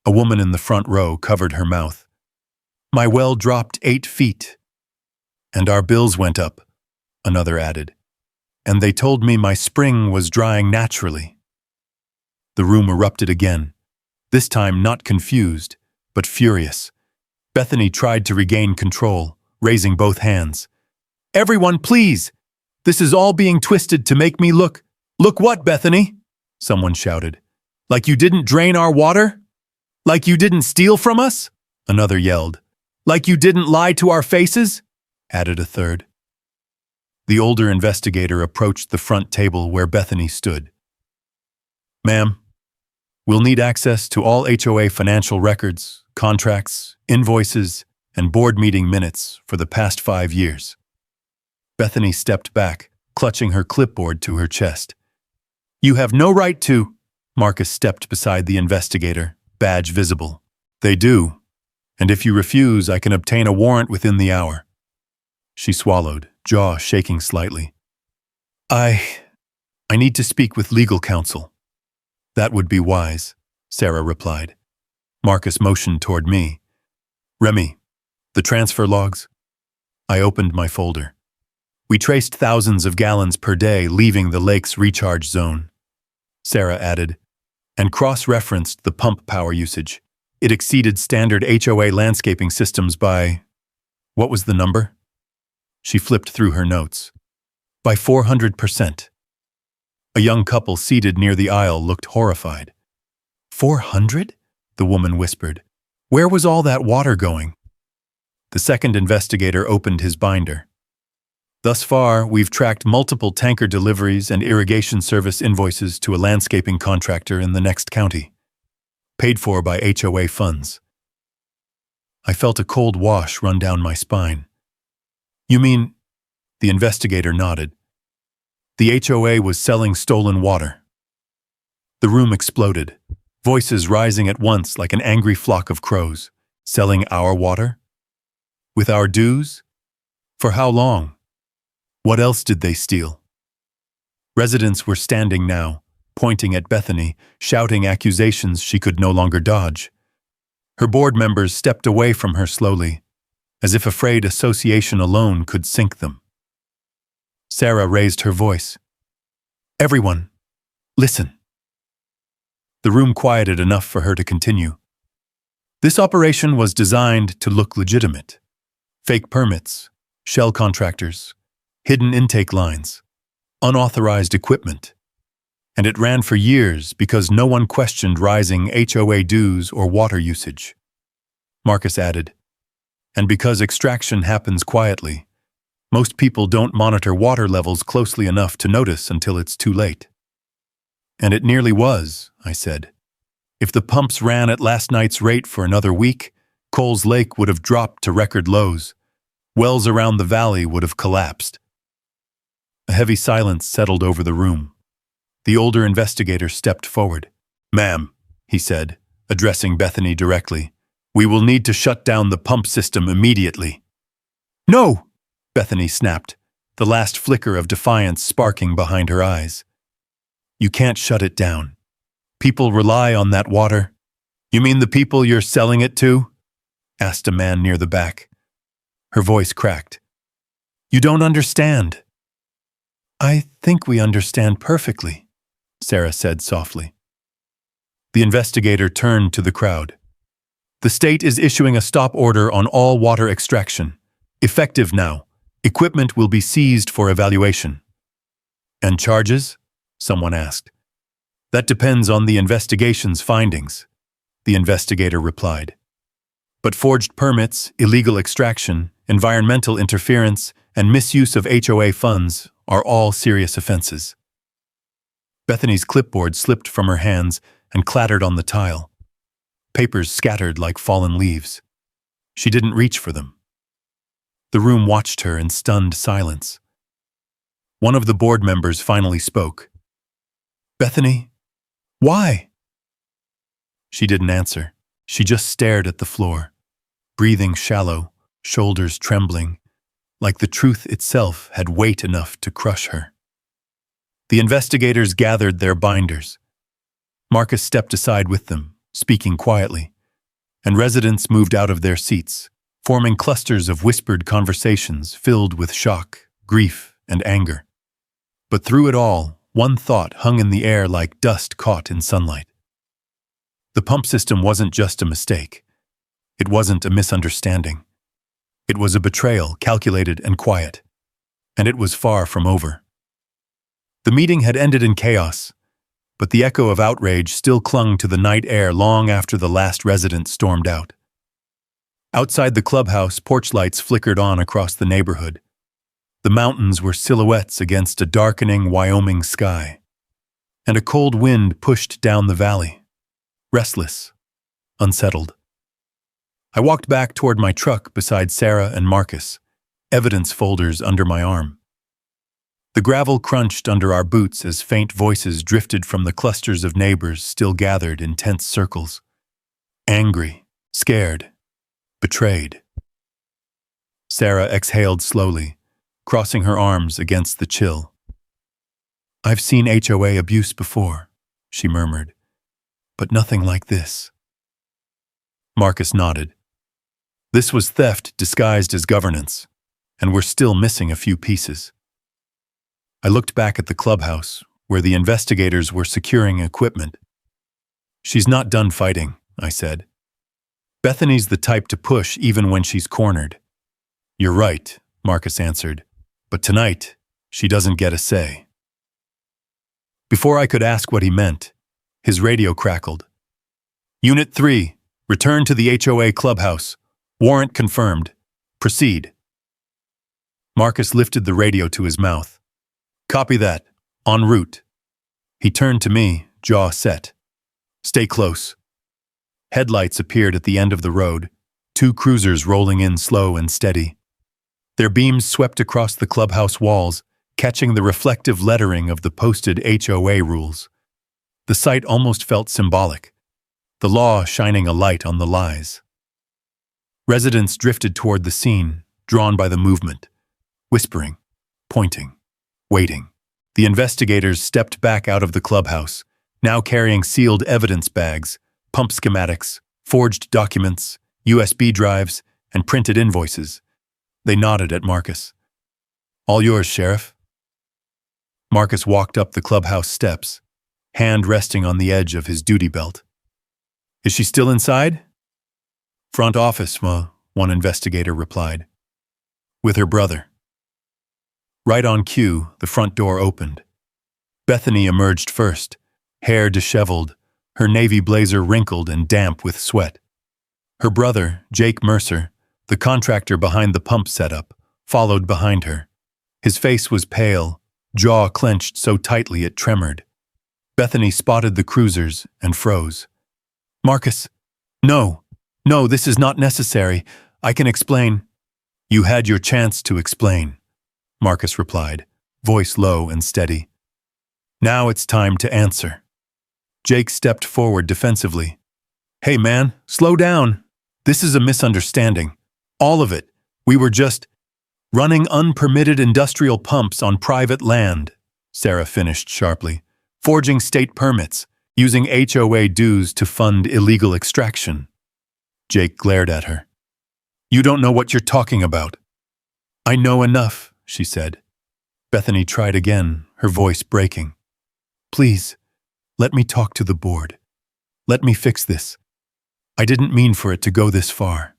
A woman in the front row covered her mouth. "My well dropped 8 feet. And our bills went up," another added. "And they told me my spring was drying naturally." The room erupted again, this time not confused, but furious. Bethany tried to regain control, raising both hands. "Everyone, please! This is all being twisted to make me look..." "Look what, Bethany?" someone shouted. "Like you didn't drain our water? Like you didn't steal from us?" another yelled. "Like you didn't lie to our faces?" added a third. The older investigator approached the front table where Bethany stood. "Ma'am, we'll need access to all HOA financial records, contracts, invoices, and board meeting minutes for the past 5 years." Bethany stepped back, clutching her clipboard to her chest. "You have no right to..." Marcus stepped beside the investigator, badge visible. "They do, and if you refuse, I can obtain a warrant within the hour." She swallowed, jaw shaking slightly. I need to speak with legal counsel." "That would be wise," Sarah replied. Marcus motioned toward me. "Remy, the transfer logs?" I opened my folder. "We traced thousands of gallons per day leaving the lake's recharge zone." Sarah added, and cross-referenced the pump power usage. It exceeded standard HOA landscaping systems by… What was the number? She flipped through her notes. By 400%. A young couple seated near the aisle looked horrified. 400? The woman whispered. Where was all that water going? The second investigator opened his binder. Thus far, we've tracked multiple tanker deliveries and irrigation service invoices to a landscaping contractor in the next county, paid for by HOA funds. I felt a cold wash run down my spine. You mean… The investigator nodded. The HOA was selling stolen water. The room exploded, voices rising at once like an angry flock of crows. Selling our water? With our dues? For how long? What else did they steal? Residents were standing now, pointing at Bethany, shouting accusations she could no longer dodge. Her board members stepped away from her slowly, as if afraid association alone could sink them. Sarah raised her voice. Everyone, listen. The room quieted enough for her to continue. This operation was designed to look legitimate. Fake permits, shell contractors, hidden intake lines, unauthorized equipment. And it ran for years because no one questioned rising HOA dues or water usage. Marcus added, and because extraction happens quietly, most people don't monitor water levels closely enough to notice until it's too late. And it nearly was, I said. If the pumps ran at last night's rate for another week, Coles Lake would have dropped to record lows. Wells around the valley would have collapsed. A heavy silence settled over the room. The older investigator stepped forward. Ma'am, he said, addressing Bethany directly, we will need to shut down the pump system immediately. No! Bethany snapped, the last flicker of defiance sparking behind her eyes. You can't shut it down. People rely on that water. You mean the people you're selling it to? Asked a man near the back. Her voice cracked. You don't understand. I think we understand perfectly, Sarah said softly. The investigator turned to the crowd. The state is issuing a stop order on all water extraction. Effective now. Equipment will be seized for evaluation. And charges? Someone asked. That depends on the investigation's findings, the investigator replied. But forged permits, illegal extraction, environmental interference, and misuse of HOA funds are all serious offenses. Bethany's clipboard slipped from her hands and clattered on the tile. Papers scattered like fallen leaves. She didn't reach for them. The room watched her in stunned silence. One of the board members finally spoke. Bethany, why? She didn't answer. She just stared at the floor, breathing shallow, shoulders trembling, like the truth itself had weight enough to crush her. The investigators gathered their binders. Marcus stepped aside with them, speaking quietly, and residents moved out of their seats, forming clusters of whispered conversations filled with shock, grief, and anger. But through it all, one thought hung in the air like dust caught in sunlight. The pump system wasn't just a mistake. It wasn't a misunderstanding. It was a betrayal, calculated and quiet. And it was far from over. The meeting had ended in chaos, but the echo of outrage still clung to the night air long after the last resident stormed out. Outside the clubhouse, porch lights flickered on across the neighborhood. The mountains were silhouettes against a darkening Wyoming sky, and a cold wind pushed down the valley, restless, unsettled. I walked back toward my truck beside Sarah and Marcus, evidence folders under my arm. The gravel crunched under our boots as faint voices drifted from the clusters of neighbors still gathered in tense circles. Angry, scared, betrayed. Sarah exhaled slowly, crossing her arms against the chill. I've seen HOA abuse before, she murmured, but nothing like this. Marcus nodded. This was theft disguised as governance, and we're still missing a few pieces. I looked back at the clubhouse, where the investigators were securing equipment. She's not done fighting, I said. Bethany's the type to push even when she's cornered. You're right, Marcus answered. But tonight, she doesn't get a say. Before I could ask what he meant, his radio crackled. Unit 3, return to the HOA clubhouse. Warrant confirmed. Proceed. Marcus lifted the radio to his mouth. Copy that. En route. He turned to me, jaw set. Stay close. Headlights appeared at the end of the road, 2 cruisers rolling in slow and steady. Their beams swept across the clubhouse walls, catching the reflective lettering of the posted HOA rules. The sight almost felt symbolic, the law shining a light on the lies. Residents drifted toward the scene, drawn by the movement, whispering, pointing, waiting. The investigators stepped back out of the clubhouse, now carrying sealed evidence bags, pump schematics, forged documents, USB drives, and printed invoices. They nodded at Marcus. All yours, Sheriff. Marcus walked up the clubhouse steps, hand resting on the edge of his duty belt. Is she still inside? Front office, one investigator replied. With her brother. Right on cue, the front door opened. Bethany emerged first, hair disheveled, her navy blazer wrinkled and damp with sweat. Her brother, Jake Mercer, the contractor behind the pump setup, followed behind her. His face was pale, jaw clenched so tightly it tremored. Bethany spotted the cruisers and froze. Marcus, no, this is not necessary. I can explain. You had your chance to explain, Marcus replied, voice low and steady. Now it's time to answer. Jake stepped forward defensively. Hey man, slow down. This is a misunderstanding. All of it. We were just running unpermitted industrial pumps on private land, Sarah finished sharply, forging state permits, using HOA dues to fund illegal extraction. Jake glared at her. You don't know what you're talking about. I know enough, she said. Bethany tried again, her voice breaking. Please, let me talk to the board. Let me fix this. I didn't mean for it to go this far.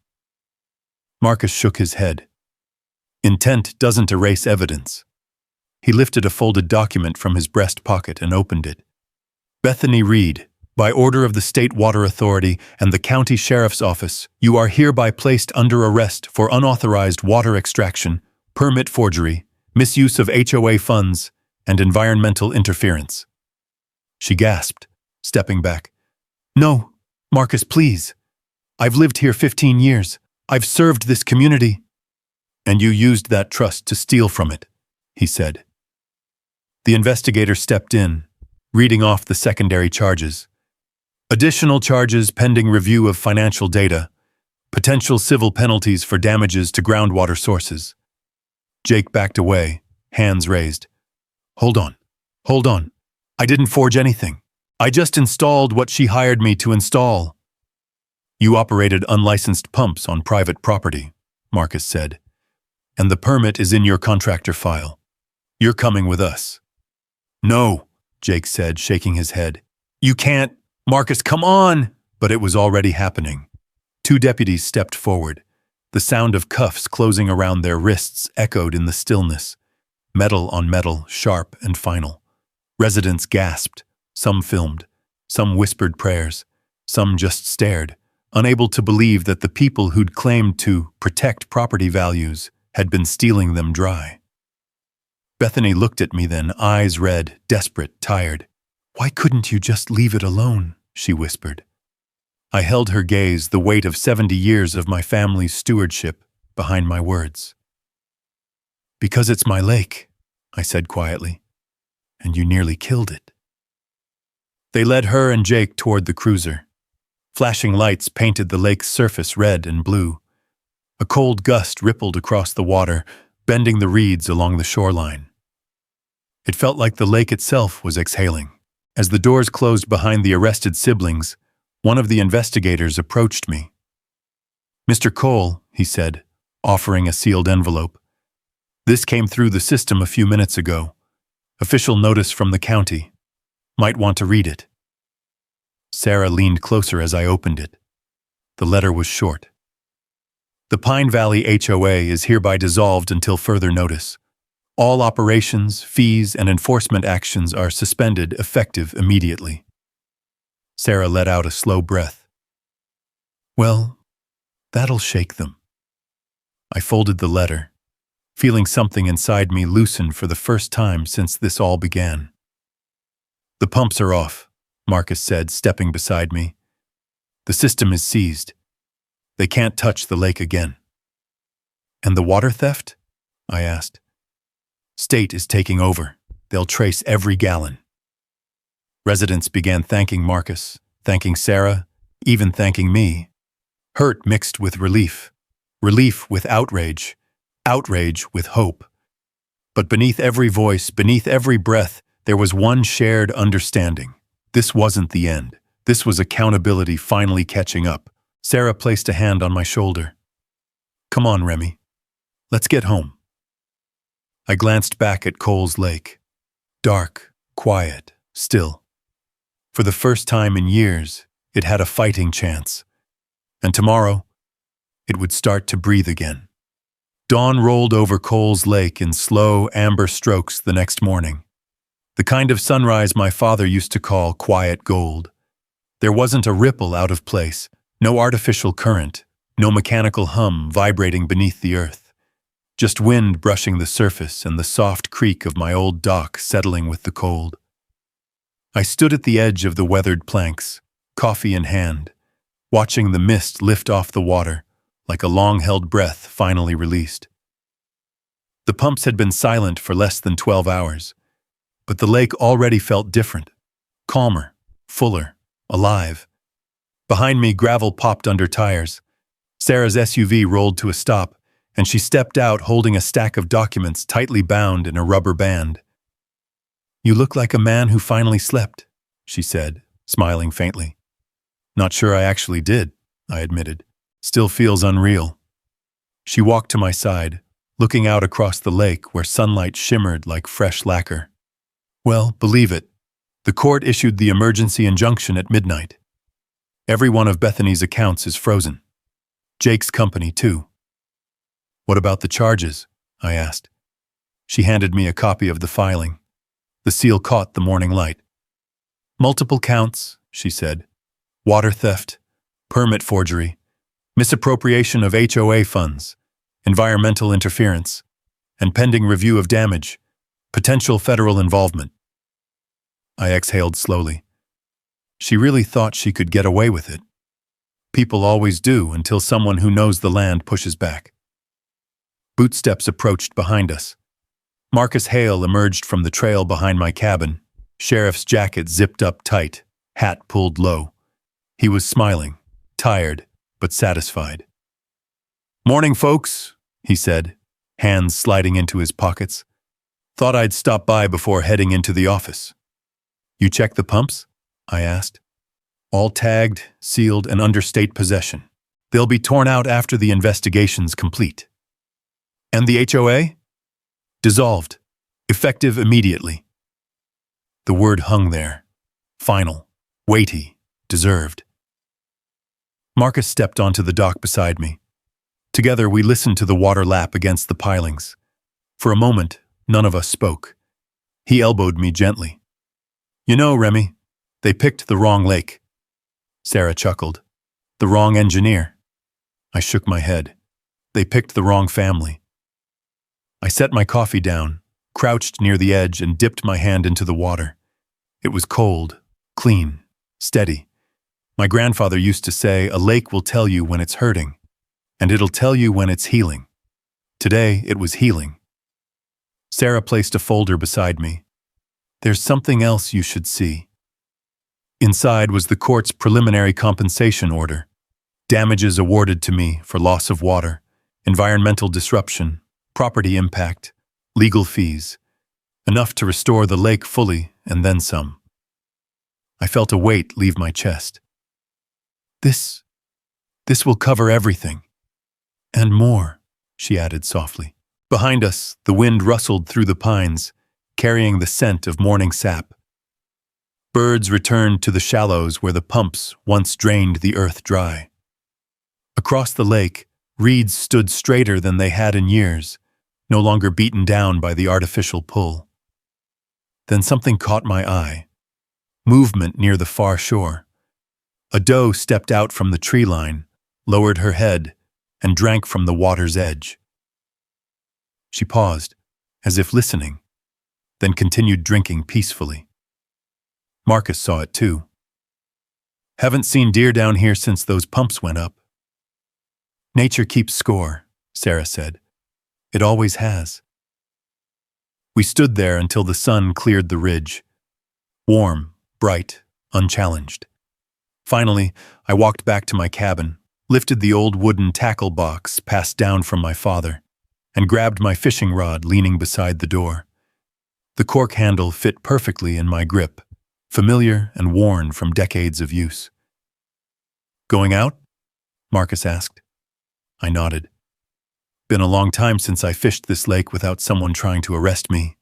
Marcus shook his head. Intent doesn't erase evidence. He lifted a folded document from his breast pocket and opened it. Bethany Reed, by order of the State Water Authority and the County Sheriff's Office, you are hereby placed under arrest for unauthorized water extraction, permit forgery, misuse of HOA funds, and environmental interference. She gasped, stepping back. No, Marcus, please. I've lived here 15 years. I've served this community. And you used that trust to steal from it, he said. The investigator stepped in, reading off the secondary charges. Additional charges pending review of financial data, potential civil penalties for damages to groundwater sources. Jake backed away, hands raised. Hold on. I didn't forge anything. I just installed what she hired me to install. You operated unlicensed pumps on private property, Marcus said, and the permit is in your contractor file. You're coming with us. No, Jake said, shaking his head. You can't. Marcus, come on! But it was already happening. 2 deputies stepped forward. The sound of cuffs closing around their wrists echoed in the stillness. Metal on metal, sharp and final. Residents gasped. Some filmed. Some whispered prayers. Some just stared, unable to believe that the people who'd claimed to protect property values had been stealing them dry. Bethany looked at me then, eyes red, desperate, tired. Why couldn't you just leave it alone? She whispered. I held her gaze, the weight of 70 years of my family's stewardship behind my words. Because it's my lake, I said quietly, and you nearly killed it. They led her and Jake toward the cruiser. Flashing lights painted the lake's surface red and blue. A cold gust rippled across the water, bending the reeds along the shoreline. It felt like the lake itself was exhaling. As the doors closed behind the arrested siblings, one of the investigators approached me. Mr. Cole, he said, offering a sealed envelope. This came through the system a few minutes ago. Official notice from the county. Might want to read it. Sarah leaned closer as I opened it. The letter was short. The Pine Valley HOA is hereby dissolved until further notice. All operations, fees, and enforcement actions are suspended effective immediately. Sarah let out a slow breath. Well, that'll shake them. I folded the letter, feeling something inside me loosen for the first time since this all began. The pumps are off, Marcus said, stepping beside me. The system is seized. They can't touch the lake again. And the water theft? I asked. State is taking over. They'll trace every gallon. Residents began thanking Marcus, thanking Sarah, even thanking me. Hurt mixed with relief. Relief with outrage. Outrage with hope. But beneath every voice, beneath every breath, there was one shared understanding. This wasn't the end. This was accountability finally catching up. Sarah placed a hand on my shoulder. Come on, Remy. Let's get home. I glanced back at Coles Lake. Dark, quiet, still. For the first time in years, it had a fighting chance. And tomorrow, it would start to breathe again. Dawn rolled over Coles Lake in slow, amber strokes the next morning. The kind of sunrise my father used to call quiet gold. There wasn't a ripple out of place, no artificial current, no mechanical hum vibrating beneath the earth. Just wind brushing the surface and the soft creak of my old dock settling with the cold. I stood at the edge of the weathered planks, coffee in hand, watching the mist lift off the water like a long-held breath finally released. The pumps had been silent for less than 12 hours, but the lake already felt different, calmer, fuller, alive. Behind me, gravel popped under tires. Sarah's SUV rolled to a stop, and she stepped out holding a stack of documents tightly bound in a rubber band. You look like a man who finally slept, she said, smiling faintly. Not sure I actually did, I admitted. Still feels unreal. She walked to my side, looking out across the lake where sunlight shimmered like fresh lacquer. Well, believe it. The court issued the emergency injunction at midnight. Every one of Bethany's accounts is frozen. Jake's company, too. What about the charges? I asked. She handed me a copy of the filing. The seal caught the morning light. Multiple counts, she said. Water theft, permit forgery, misappropriation of HOA funds, environmental interference, and pending review of damage, potential federal involvement. I exhaled slowly. She really thought she could get away with it. People always do until someone who knows the land pushes back. Bootsteps approached behind us. Marcus Hale emerged from the trail behind my cabin, sheriff's jacket zipped up tight, hat pulled low. He was smiling, tired, but satisfied. Morning, folks, he said, hands sliding into his pockets. Thought I'd stop by before heading into the office. You check the pumps? I asked. All tagged, sealed, and under state possession. They'll be torn out after the investigation's complete. And the HOA? Dissolved. Effective immediately. The word hung there. Final. Weighty. Deserved. Marcus stepped onto the dock beside me. Together we listened to the water lap against the pilings. For a moment, none of us spoke. He elbowed me gently. You know, Remy, they picked the wrong lake. Sarah chuckled. The wrong engineer. I shook my head. They picked the wrong family. I set my coffee down, crouched near the edge, and dipped my hand into the water. It was cold, clean, steady. My grandfather used to say, a lake will tell you when it's hurting, and it'll tell you when it's healing. Today, it was healing. Sarah placed a folder beside me. There's something else you should see. Inside was the court's preliminary compensation order. Damages awarded to me for loss of water, environmental disruption, property impact, legal fees. Enough to restore the lake fully, and then some. I felt a weight leave my chest. This will cover everything. And more, she added softly. Behind us, the wind rustled through the pines, carrying the scent of morning sap. Birds returned to the shallows where the pumps once drained the earth dry. Across the lake, reeds stood straighter than they had in years, no longer beaten down by the artificial pull. Then something caught my eye. Movement near the far shore. A doe stepped out from the tree line, lowered her head, and drank from the water's edge. She paused, as if listening, then continued drinking peacefully. Marcus saw it too. Haven't seen deer down here since those pumps went up. Nature keeps score, Sarah said. It always has. We stood there until the sun cleared the ridge. Warm, bright, unchallenged. Finally, I walked back to my cabin, lifted the old wooden tackle box passed down from my father, and grabbed my fishing rod leaning beside the door. The cork handle fit perfectly in my grip, familiar and worn from decades of use. Going out? Marcus asked. I nodded. Been a long time since I fished this lake without someone trying to arrest me.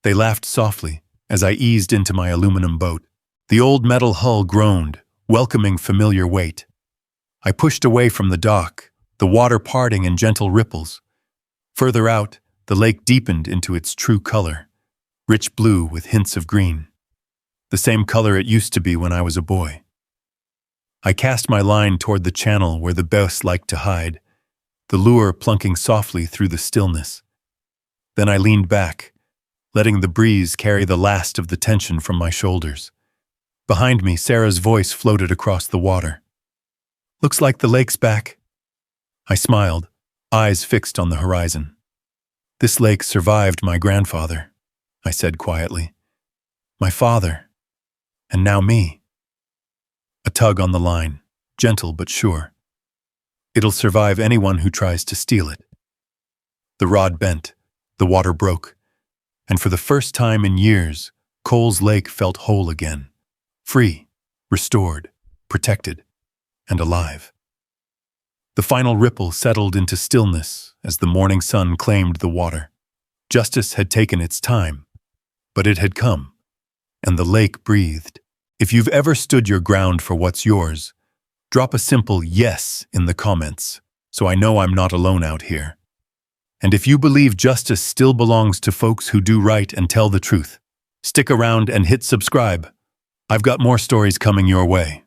They laughed softly as I eased into my aluminum boat. The old metal hull groaned, welcoming familiar weight. I pushed away from the dock, the water parting in gentle ripples. Further out, the lake deepened into its true color, rich blue with hints of green. The same color it used to be when I was a boy. I cast my line toward the channel where the bass liked to hide, the lure plunking softly through the stillness. Then I leaned back, letting the breeze carry the last of the tension from my shoulders. Behind me, Sarah's voice floated across the water. Looks like the lake's back. I smiled, eyes fixed on the horizon. This lake survived my grandfather, I said quietly. My father. And now me. A tug on the line, gentle but sure. It'll survive anyone who tries to steal it. The rod bent, the water broke, and for the first time in years, Cole's Lake felt whole again, free, restored, protected, and alive. The final ripple settled into stillness as the morning sun claimed the water. Justice had taken its time, but it had come, and the lake breathed. If you've ever stood your ground for what's yours, drop a simple yes in the comments, so I know I'm not alone out here. And if you believe justice still belongs to folks who do right and tell the truth, stick around and hit subscribe. I've got more stories coming your way.